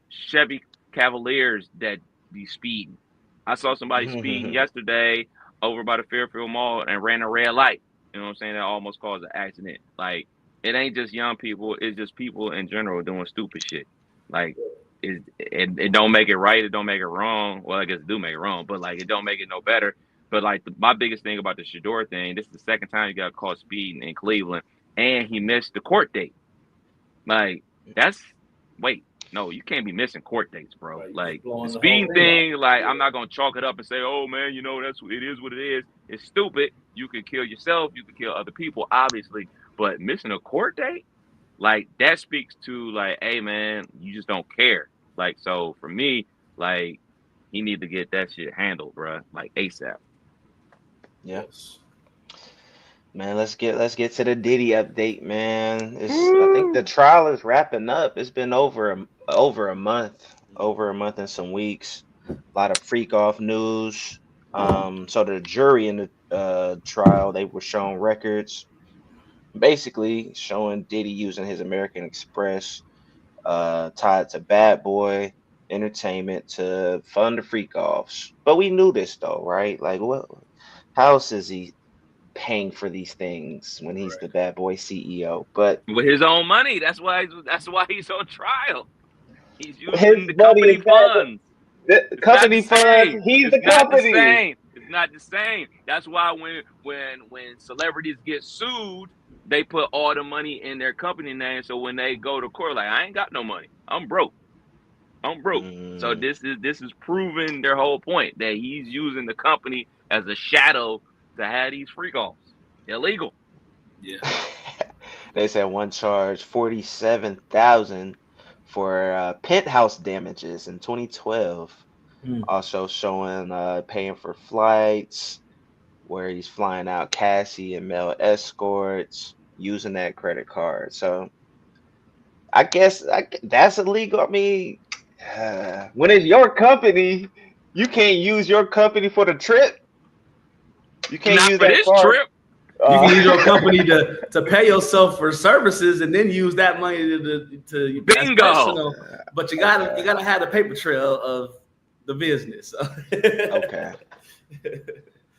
Chevy Cavaliers that be speeding. I saw somebody speeding yesterday over by the Fairfield Mall and ran a red light. You know what I'm saying? That almost caused an accident. Like, it ain't just young people, it's just people in general doing stupid shit. Like, it don't make it right, it don't make it wrong. Well, I guess it do make it wrong, but like it don't make it no better. But like my biggest thing about the Shador thing, this is the second time he got caught speeding in Cleveland, and he missed the court date. Like no, you can't be missing court dates, bro. Right, like the speeding thing, like I'm not gonna chalk it up and say, oh man, it is what it is. It's stupid. You could kill yourself, you could kill other people, obviously, but missing a court date. Like, that speaks to, like, hey, man, you just don't care. Like, so, for me, like, he need to get that shit handled, bro. Like, ASAP. Yes. Man, let's get to the Diddy update, man. I think the trial is wrapping up. It's been over a month and some weeks. A lot of freak off news. So the jury in the trial, they were shown records, basically showing Diddy using his American Express tied to Bad Boy Entertainment to fund the freak offs. But we knew this though, right? Like, how else is he paying for these things when he's the Bad Boy CEO? But with his own money, that's why he's on trial. He's using his the company funds. The company funds. He's the company. It's not the same. That's why when celebrities get sued, they put all the money in their company name. So when they go to court, like, I ain't got no money. I'm broke. So this is proving their whole point that he's using the company as a shadow to have these freak offs. Illegal. Yeah. They said one charge $47,000 for penthouse damages in 2012. Also showing paying for flights where he's flying out Cassie and male escorts using that credit card. So I guess that's illegal. I mean, when it's your company, you can't use your company for the trip. You can't Not use for that this card. trip. You can use your company to pay yourself for services and then use that money to bingo. But you gotta have the paper trail of the business. Okay.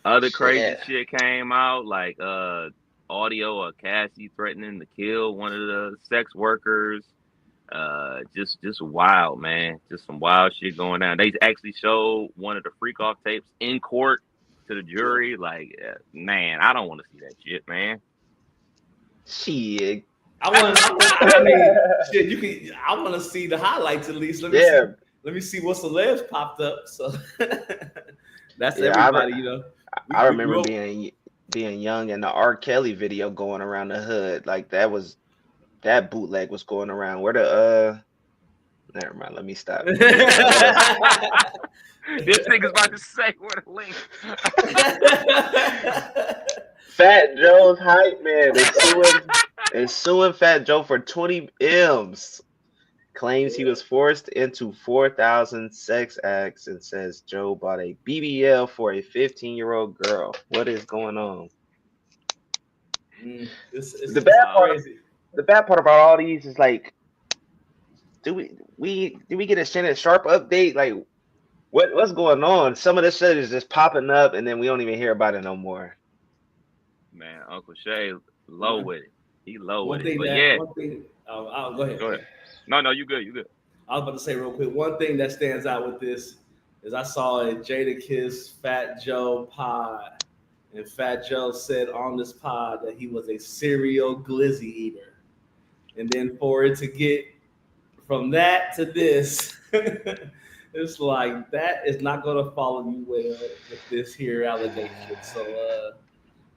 Other crazy shit came out, like audio of Cassie threatening to kill one of the sex workers. Just wild, man. Just some wild shit going down. They actually showed one of the freak off tapes in court to the jury. Like, man, I don't want to see that shit, man. Shit. I want to see the highlights at least. Let me see what celebs popped up. So that's everybody, you know. I remember being young and the R. Kelly video going around the hood. Like that bootleg was going around. Where the never mind, let me stop. This nigga's about to say where the link. Fat Joe's hype man is suing Fat Joe for 20 M's. Claims he was forced into 4,000 sex acts and says Joe bought a BBL for a 15-year-old girl. What is going on? The bad part about all these is like, do we get a Shannon Sharp update? Like, what's going on? Some of this shit is just popping up, and then we don't even hear about it no more. Man, Uncle Shay low with it. He low with it. But go ahead. No, you good. I was about to say real quick, one thing that stands out with this is I saw a Jadakiss Fat Joe pod, and Fat Joe said on this pod that he was a serial glizzy eater. And then for it to get from that to this, it's like that is not going to follow you well with this here allegation. So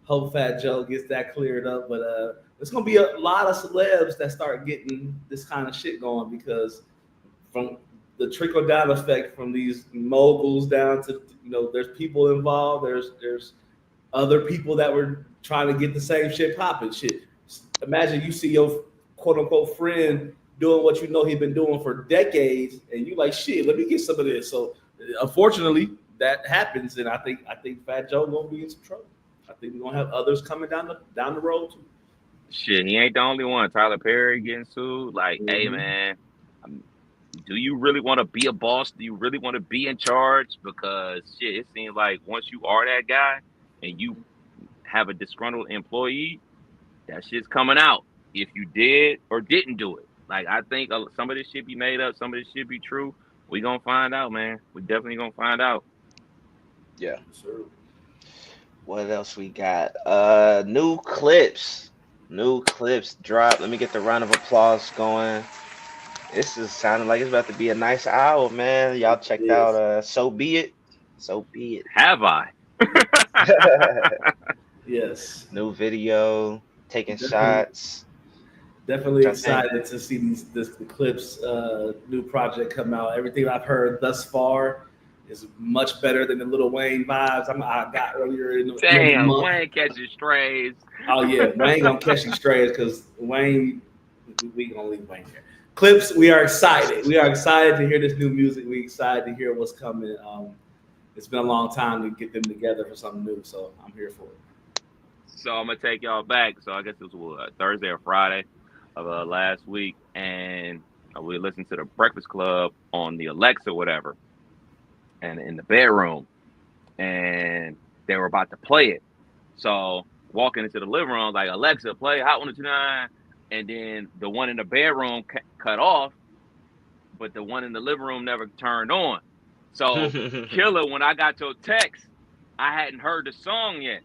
hope Fat Joe gets that cleared up. But there's going to be a lot of celebs that start getting this kind of shit going because from the trickle down effect from these moguls down to, you know, there's people involved. There's other people that were trying to get the same shit popping. Shit. Imagine you see your quote unquote friend doing what you know he's been doing for decades, and you like, shit, let me get some of this. So unfortunately, that happens, and I think Fat Joe gonna be in some trouble. I think we're gonna have others coming down the road too. Shit, he ain't the only one. Tyler Perry getting sued. Like, hey man, do you really want to be a boss? Do you really want to be in charge? Because shit, it seems like once you are that guy and you have a disgruntled employee, that shit's coming out if you did or didn't do it. Like, I think some of this shit be made up, some of this shit be true. We gonna find out, man. We definitely gonna find out. Yeah. Sure. What else we got? New clips dropped. Let me get the round of applause going. This is sounding like it's about to be a nice hour, man. Y'all checked out So Be It. Have I? Yes. New video, taking shots. Definitely excited to see the clips, new project come out. Everything I've heard thus far is much better than the Lil Wayne vibes I got earlier in the month. Wayne catching strays. Oh yeah, Wayne gonna catch you strays because Wayne, we gonna leave Wayne here. Clips, we are excited. We are excited to hear this new music. We excited to hear what's coming. It's been a long time to get them together for something new, so I'm here for it. So I'm gonna take y'all back. So I guess it was Thursday or Friday of last week, and we listened to the Breakfast Club on the Alexa or whatever, and in the bedroom, and they were about to play it. So walking into the living room, like, Alexa, play Hot 102.9, and then the one in the bedroom cut off, but the one in the living room never turned on. So Killer, when I got your text, I hadn't heard the song yet.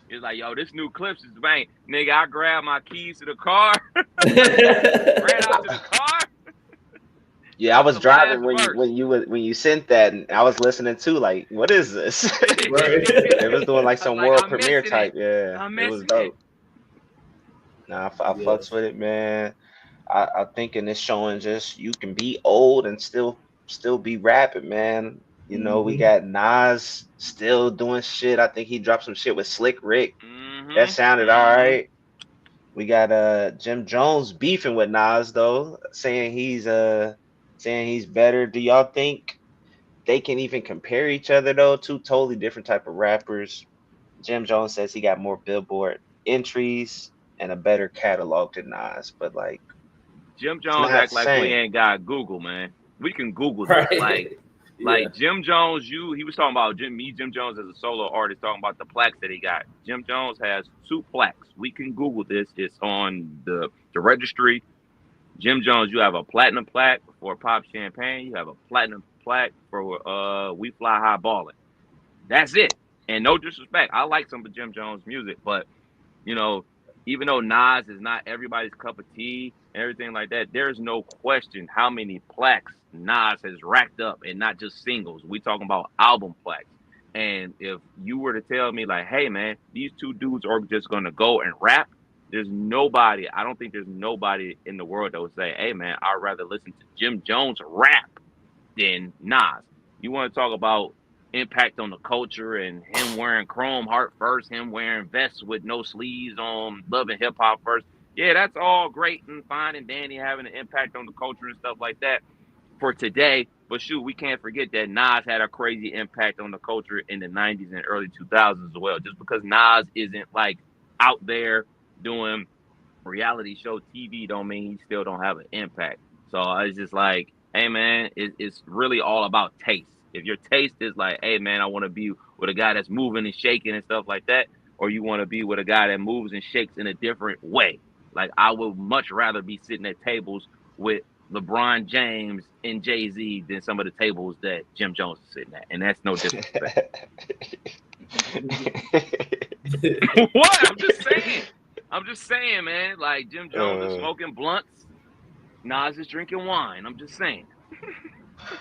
It's like, yo, this new clips is bang. Nigga, I grabbed my keys to the car, ran out to the car. Yeah, I was driving when you sent that, and I was listening to, like, what is this? It was doing like some world premiere type. Yeah, it was dope. Nah, I fucks with it, man. I think in this showing, just you can be old and still be rapping, man. You know, we got Nas still doing shit. I think he dropped some shit with Slick Rick. That sounded all right. We got Jim Jones beefing with Nas though, saying he's better. Do y'all think they can even compare each other though? Two totally different type of rappers. Jim Jones says he got more Billboard entries and a better catalog than Nas, but like Jim it's Jones not act the like we same. ain't got Google, man. We can Google this. Right. Like Jim Jones, he was talking about Jim Jones as a solo artist, talking about the plaques that he got. Jim Jones has 2 plaques. We can Google this. It's on the registry. Jim Jones, you have a platinum plaque for Pop Champagne. You have a platinum plaque for We Fly High Ballin'. That's it. And no disrespect, I like some of Jim Jones' music, but you know, even though Nas is not everybody's cup of tea and everything like that, there's no question how many plaques Nas has racked up, and not just singles. We talking about album plaques. And if you were to tell me like, hey man, these 2 dudes are just gonna go and rap, I don't think there's nobody in the world that would say, hey man, I'd rather listen to Jim Jones rap than Nas. You want to talk about impact on the culture and him wearing chrome heart first, him wearing vests with no sleeves on, loving hip hop first. Yeah, that's all great and fine and dandy, having an impact on the culture and stuff like that for today. But shoot, we can't forget that Nas had a crazy impact on the culture in the 90s and early 2000s as well. Just because Nas isn't like out there doing reality show TV don't mean he still don't have an impact. So it's just like, hey man, it's really all about taste. If your taste is like, hey man, I want to be with a guy that's moving and shaking and stuff like that, or you want to be with a guy that moves and shakes in a different way. Like I would much rather be sitting at tables with LeBron James and Jay-Z than some of the tables that Jim Jones is sitting at. And that's no disrespect. What? I'm just saying, man. Like Jim Jones is smoking blunts, Nas is drinking wine. I'm just saying.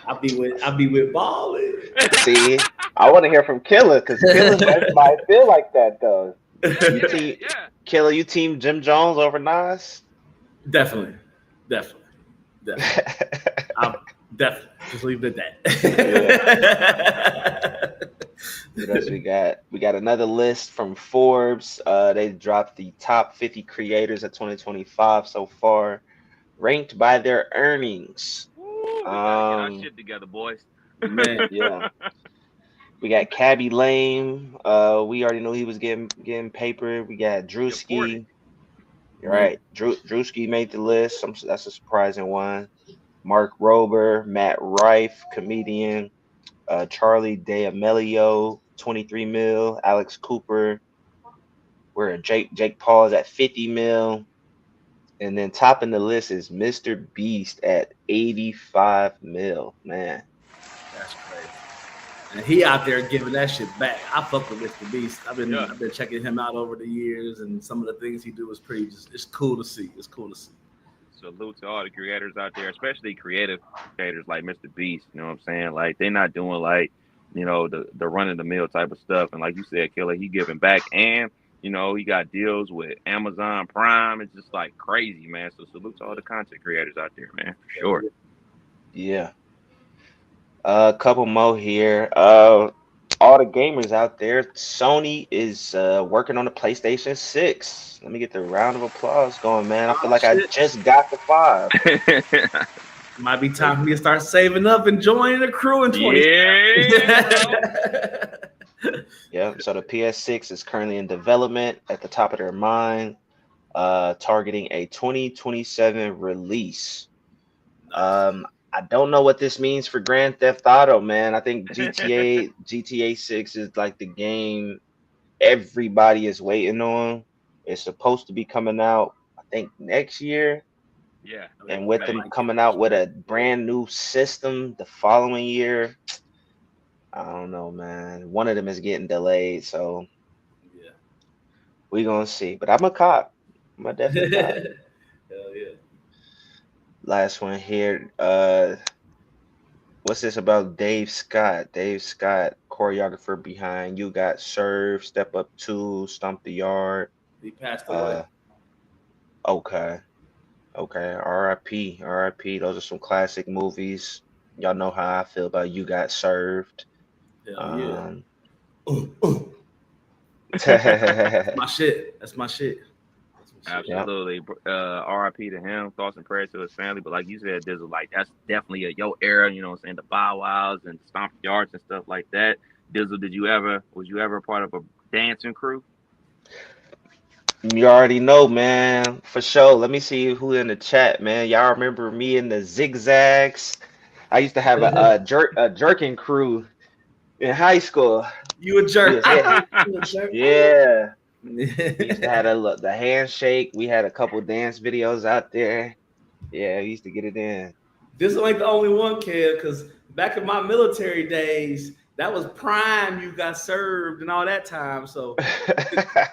I be with Ballin'. See, I want to hear from Killer because Killer might feel like that though. Yeah. Killer, you team Jim Jones over Nas? Definitely. I'm definitely just leave it at that. What else we got? We got another list from Forbes. They dropped the top 50 creators of 2025 so far, ranked by their earnings. We gotta get our shit together, boys. Man, yeah. We got Cabby Lame. We already knew he was getting paper. We got Drewski. Right. Drewski made the list. That's a surprising one. Mark Rober, Matt Rife, comedian, Charlie D'Amelio, 23 mil, Alex Cooper. Where Jake Paul is at 50 mil. And then topping the list is Mr. Beast at 85 mil. Man. That's crazy. And he out there giving that shit back. I fuck with Mr. Beast. I've been checking him out over the years, and some of the things he do is pretty it's cool to see. It's cool to see. Salute to all the creators out there, especially creative creators like Mr. Beast. You know what I'm saying? Like they're not doing like, you know, the run of the mill type of stuff. And like you said, Killer, he giving back, and you know, he got deals with Amazon Prime. It's just like crazy, man. So salute to all the content creators out there, man, for sure. Yeah. A couple more here. All the gamers out there, Sony is working on the PlayStation 6. Let me get the round of applause going, man. I feel like I just got the 5. Might be time for me to start saving up and joining the crew in 20. Yeah. So the PS6 is currently in development at the top of their mind, targeting a 2027 release. I don't know what this means for Grand Theft Auto, man. I think GTA 6 is like the game everybody is waiting on. It's supposed to be coming out, I think, next year. Yeah. And with them coming out with a brand new system the following year, I don't know, man. One of them is getting delayed, so yeah, we gonna see. But I'm a cop. I'm a definitely cop. Hell yeah. Last one here. What's this about Dave Scott? Dave Scott, choreographer behind You Got Served, Step Up 2, Stomp the Yard. He passed away. Okay. R.I.P. Those are some classic movies. Y'all know how I feel about You Got Served. Hell yeah. That's my shit. Absolutely. RIP to him. Thoughts and prayers to his family. But like you said, Dizzle, like that's definitely your era, you know what I'm saying? The Bow Wows and Stomp Yards and stuff like that. Dizzle, was you ever a part of a dancing crew? You already know, man. For sure. Let me see who in the chat, man. Y'all remember me in the zigzags? I used to have a jerking crew in high school. You a jerk. Yeah, You a jerk. yeah. We used to have the handshake. We had a couple dance videos out there. Yeah, we used to get it in. This ain't the only one, kid, because back in my military days, that was prime. You got served and all that time. So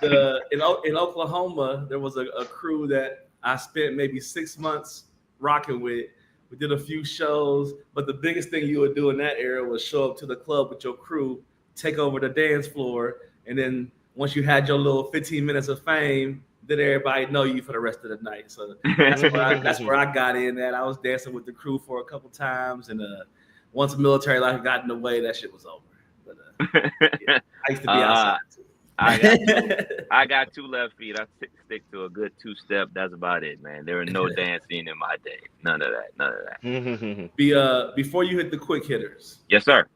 in Oklahoma, there was a crew that I spent maybe 6 months rocking with. We did a few shows, but the biggest thing you would do in that era was show up to the club with your crew, take over the dance floor, and then once you had your little 15 minutes of fame, then everybody know you for the rest of the night. So that's where I got in at. I was dancing with the crew for a couple times, and once military life got in the way, that shit was over. But yeah, I used to be outside too. I got 2 left feet. I stick to a good 2-step. That's about it, man. There were no dancing in my day. None of that. Before you hit the quick hitters, Yes, sir.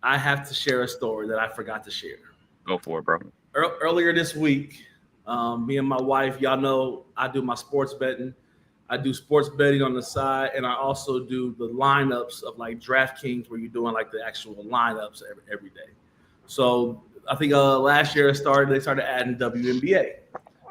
I have to share a story that I forgot to share. Go for it, bro. Earlier this week, me and my wife, y'all know I do my sports betting. I do sports betting on the side, and I also do the lineups of like DraftKings, where you're doing like the actual lineups every day. So I think last year they started adding WNBA.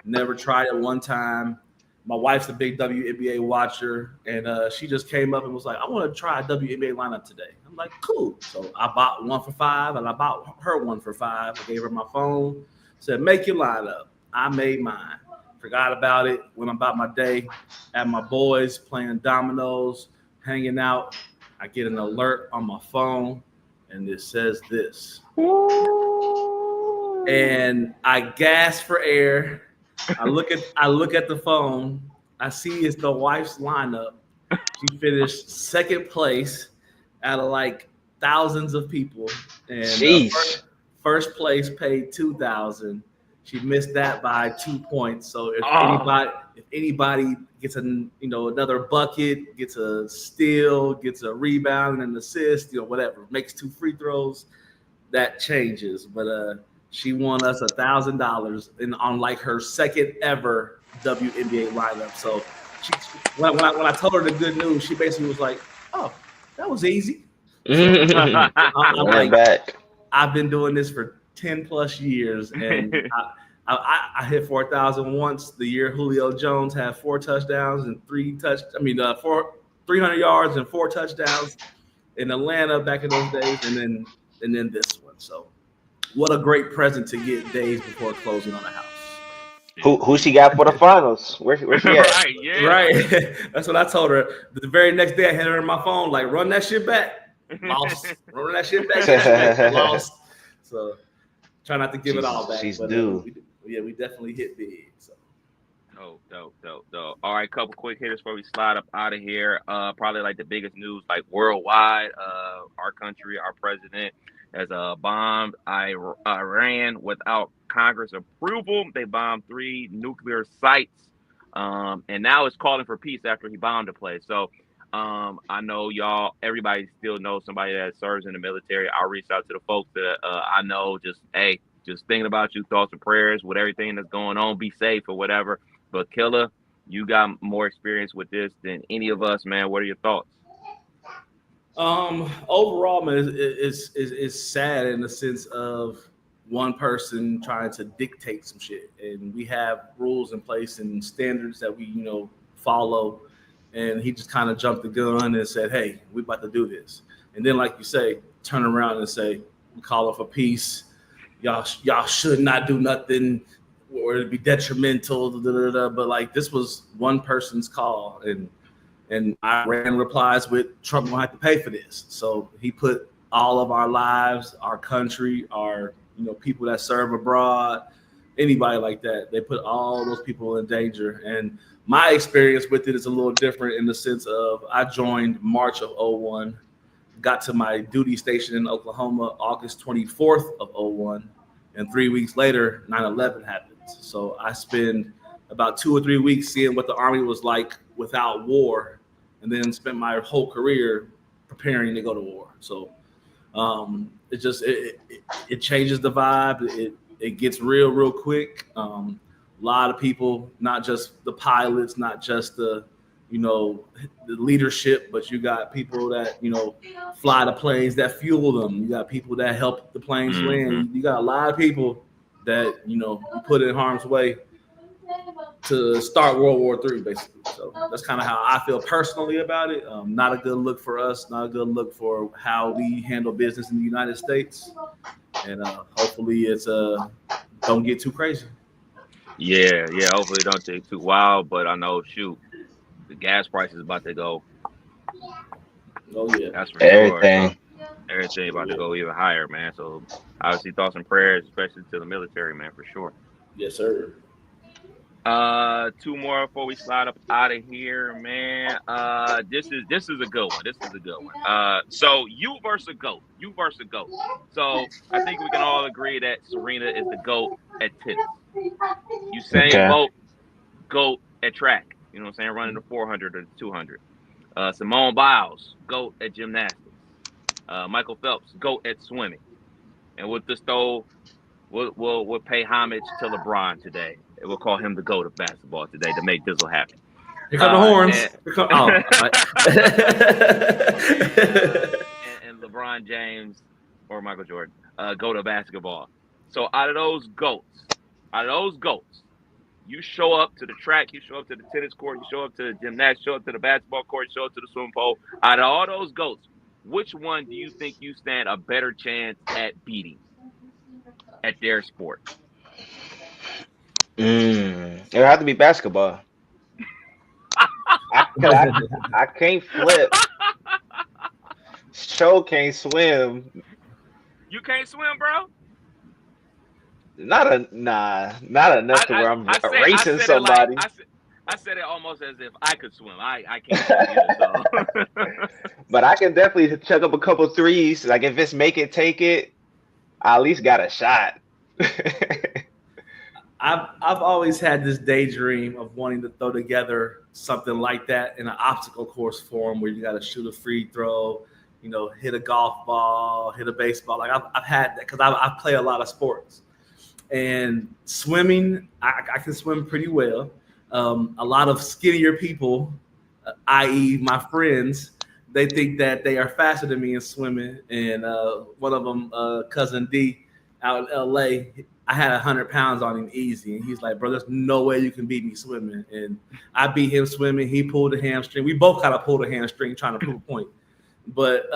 Never tried it one time. My wife's a big WNBA watcher, and she just came up and was like, I want to try a WNBA lineup today. I'm like, cool. So I bought 1 for $5, and I bought her 1 for $5. I gave her my phone, said, make your lineup. I made mine. Forgot about it. Went about my day. At my boys playing dominoes, hanging out. I get an alert on my phone, and it says this. And I gasp for air. I look at the phone. I see it's the wife's lineup. She finished second place out of like thousands of people, and first place paid $2,000. She missed that by 2 points. So if anybody gets another bucket, gets a steal, gets a rebound and an assist, whatever, makes 2 free throws, that changes. But she won us $1,000 on like her second ever WNBA lineup. So when I told her the good news, she basically was like, "Oh, that was easy." I'm like, back. I've been doing this for 10 plus years, and I hit 4,000 once the year Julio Jones had 4 touchdowns and 300 yards and 4 touchdowns in Atlanta back in those days, and then this one. So what a great present to get days before closing on a house. Who she got for the finals? Where she at? Right, yeah. Right. That's what I told her. The very next day I had her on my phone, like, run that shit back. Lost. Run that shit back. Lost. So try not to give it all back. She's but, due. We definitely hit big. So. Dope. All right, couple quick hitters before we slide up out of here. Probably like the biggest news, like worldwide. Our country, our president has bombed Iran without Congress approval. They bombed 3 nuclear sites, and now it's calling for peace after he bombed a place. So I know everybody still knows somebody that serves in the military. I'll reach out to the folks that I know. Just thinking about you, thoughts and prayers with everything that's going on. Be safe or whatever. But Killer, you got more experience with this than any of us, man. What are your thoughts? Overall, man, it's sad in the sense of one person trying to dictate some shit, and we have rules in place and standards that we follow, and he just kind of jumped the gun and said, hey, we about to do this. And then, like you say, turn around and say, we call for peace. Y'all should not do nothing or it'd be detrimental. But like, this was one person's call, and Iran replies with, Trump gonna have to pay for this. So he put all of our lives, our country, our people that serve abroad, anybody like that, they put all those people in danger. And my experience with it is a little different in the sense of I joined March of 2001, got to my duty station in Oklahoma August 24th of 2001, and 3 weeks later 9/11 happens. So I spend about 2 or 3 weeks seeing what the Army was like without war, and then spent my whole career preparing to go to war. So it changes the vibe. It gets real quick. A lot of people, not just the pilots, not just the leadership, but you got people that fly the planes that fuel them. You got people that help the planes land. You got a lot of people that you put in harm's way to start World War III, basically. So that's kind of how I feel personally about it. Not a good look for us. Not a good look for how we handle business in the United States. And hopefully it's don't get too crazy. Yeah. Hopefully, don't take too wild. But I know, the gas price is about to go. Oh yeah, that's for everything. Sure. So, everything about to go even higher, man. So obviously, thoughts and prayers, especially to the military, man, for sure. Yes, sir. 2 more before we slide up out of here, man. This is a good one. So you versus GOAT. So I think we can all agree that Serena is the GOAT at tennis. Usain Bolt, GOAT at track. You know what I'm saying? Running the 400 or the 200. Simone Biles, GOAT at gymnastics. Michael Phelps, GOAT at swimming. And with this though, we'll pay homage to LeBron today. We'll call him the GOAT of basketball today to make Dizzle happy. Here come the horns. And LeBron James or Michael Jordan, GOAT of basketball. So out of those GOATs, you show up to the track, you show up to the tennis court, you show up to the gymnastics, show up to the basketball court, you show up to the swimming pool. Out of all those GOATs, which one do you think you stand a better chance at beating at their sport? It would have to be basketball. I can't flip. Show can't swim. You can't swim, bro? Not enough to where I'm racing somebody. I said it almost as if I could swim. I can't swim either, so. But I can definitely chuck up a couple threes. Like if it's make it, take it, I at least got a shot. I've always had this daydream of wanting to throw together something like that in an obstacle course form where you got to shoot a free throw, hit a golf ball, hit a baseball. Like I've had that because I play a lot of sports. And swimming, I can swim pretty well. A lot of skinnier people, i.e. my friends, they think that they are faster than me in swimming. And one of them, cousin D out in LA, I had 100 pounds on him easy. And he's like, bro, there's no way you can beat me swimming. And I beat him swimming. He pulled a hamstring. We both kind of pulled a hamstring trying to prove a point. But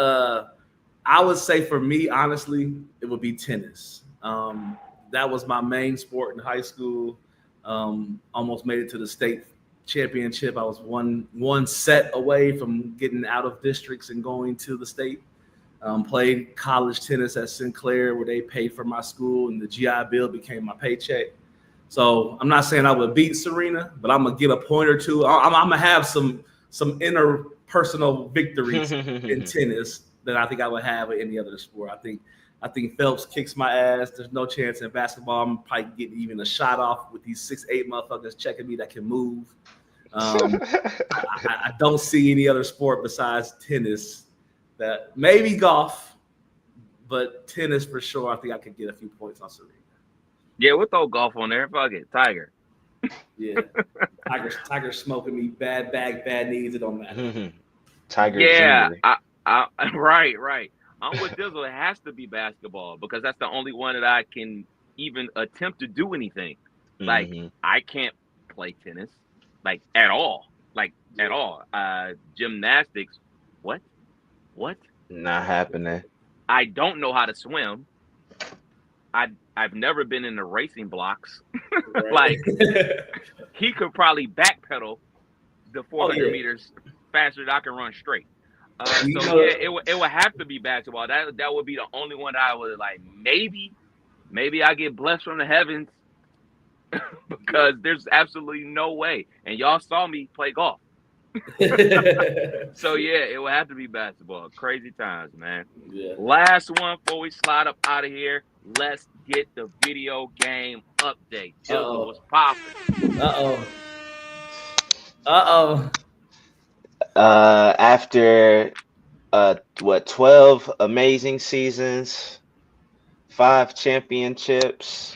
I would say for me, honestly, it would be tennis. That was my main sport in high school. Almost made it to the state championship. I was one set away from getting out of districts and going to the state. Played college tennis at Sinclair where they paid for my school and the GI Bill became my paycheck. So I'm not saying I would beat Serena, but I'm going to get a point or two. I'm going to have some interpersonal victories in tennis that I think I would have in any other sport. I think Phelps kicks my ass. There's no chance in basketball. I'm probably getting even a shot off with these 6'8" motherfuckers checking me that can move. I don't see any other sport besides tennis. That maybe golf, but tennis for sure. I think I could get a few points on Serena. Yeah, we'll throw golf on there. Fuck it, Tiger. Yeah, Tiger smoking me, bad back, bad knees. It don't matter. Tiger. Yeah, right. I'm with Dizzle. It has to be basketball because that's the only one that I can even attempt to do anything. Like I can't play tennis, like at all. Gymnastics, what? Not happening. I don't know how to swim. I've never been in the racing blocks. Like he could probably backpedal the 400 meters faster than I can run straight. It would have to be basketball. That would be the only one that I would like. Maybe I get blessed from the heavens because there's absolutely no way. And y'all saw me play golf. So yeah, it would have to be basketball. Crazy times, man. Yeah. Last one before we slide up out of here. Let's get the video game update. Dizzle was popping. After 12 amazing seasons, 5 championships,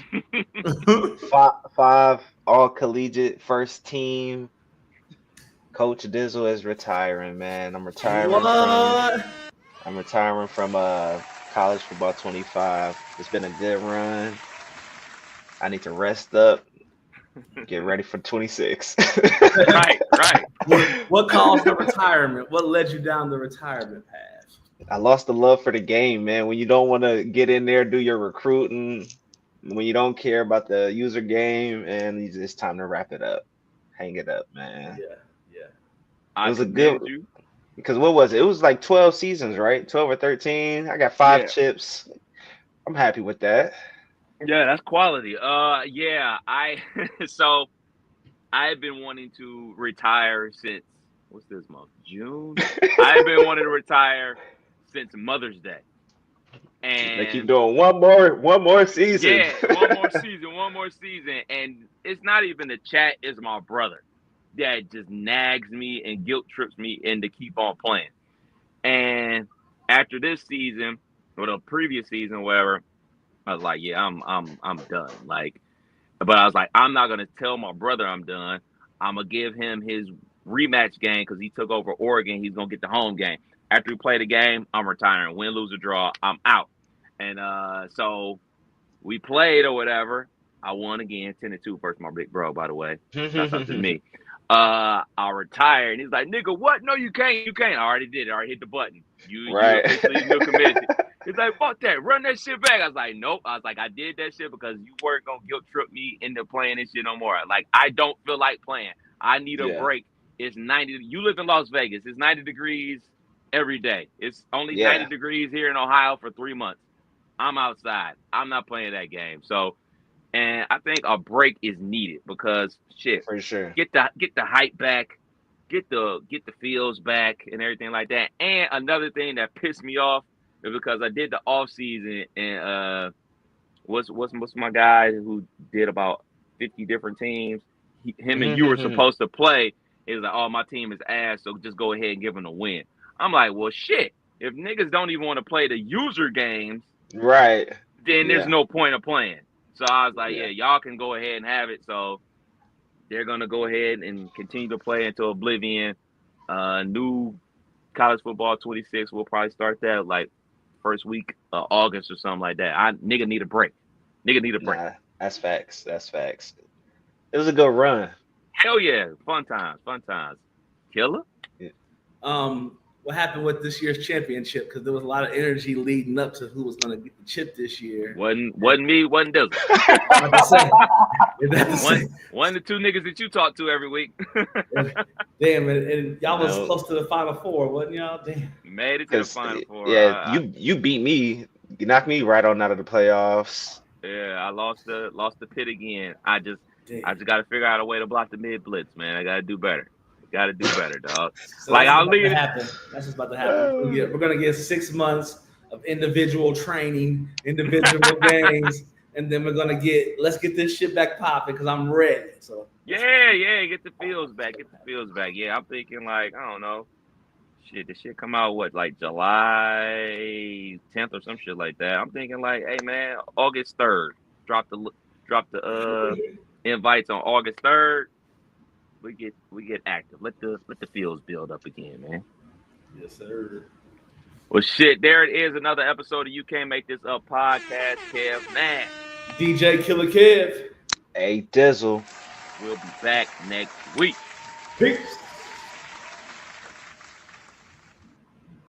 five all collegiate first team. Coach Dizzle is retiring, man. I'm retiring from college football 25. It's been a good run. I need to rest up, get ready for 26. Right. What caused the retirement? What led you down the retirement path? I lost the love for the game, man. When you don't want to get in there, do your recruiting, when you don't care about the user game, and it's time to wrap it up. Hang it up, man. Yeah. It was a good, because what was it? It was like 12 seasons, right? 12 or 13. I got 5 chips. I'm happy with that. Yeah, that's quality. Yeah, so I've been wanting to retire since what's this month? June. I've been wanting to retire since Mother's Day. And they keep doing one more season. Yeah, one more season. And it's not even the chat, it's my brother that just nags me and guilt trips me into keep on playing. And after this season, or the previous season, whatever, I was like, yeah, I'm done. Like, but I was like, I'm not gonna tell my brother I'm done. I'm gonna give him his rematch game because he took over Oregon. He's gonna get the home game. After we play the game, I'm retiring. Win, lose, or draw, I'm out. And so we played or whatever. I won again, 10-2 versus my big bro, by the way. That's up to me. I retired, and he's like, nigga, what? No, you can't. I already did it. I already hit the button. You officially new committee. He's like, fuck that. Run that shit back. I was like, nope. I was like, I did that shit because you weren't going to guilt trip me into playing this shit no more. Like, I don't feel like playing. I need a break. It's 90. You live in Las Vegas. It's 90 degrees every day. It's only 90 degrees here in Ohio for 3 months. I'm outside. I'm not playing that game. So, and I think a break is needed because shit, for sure. Get the hype back, get the feels back and everything like that. And another thing that pissed me off is because I did the off season and what's my guy who did about 50 different teams. Him and you were supposed to play. It was like, oh, my team is ass, so just go ahead and give them a win. I'm like, well, shit. If niggas don't even want to play the user games, right? Then there's no point of playing. So I was like, yeah, y'all can go ahead and have it. So they're going to go ahead and continue to play until oblivion. New college football 26, we'll probably start that like first week of August or something like that. Nigga need a break. Nah, that's facts. It was a good run. Hell yeah. Fun times. Killer? Yeah. What happened with this year's championship? Because there was a lot of energy leading up to who was going to get the chip this year. Wasn't me, wasn't Dizzle. One of the two niggas that you talk to every week. Damn, and y'all was close to the Final Four, wasn't y'all? Damn. Made it to the Final Four. Yeah, you beat me. You knocked me right on out of the playoffs. Yeah, I lost the pit again. I just got to figure out a way to block the mid blitz, man. I got to do better. Got to do better, dog. So like I'll leave it. That's just about to happen. We're gonna get 6 months of individual training, individual games, and then let's get this shit back popping because I'm ready. So yeah, get the feels back. Yeah, I'm thinking like I don't know, shit. This shit come out like July 10th or some shit like that. I'm thinking like, hey man, August 3rd. Drop the invites on August 3rd. We get active. Let the fields build up again, man. Yes, sir. Well, shit, there it is. Another episode of You Can't Make This Up podcast. Kev, man. DJ Killer Kev. Hey, Dizzle. We'll be back next week. Peace.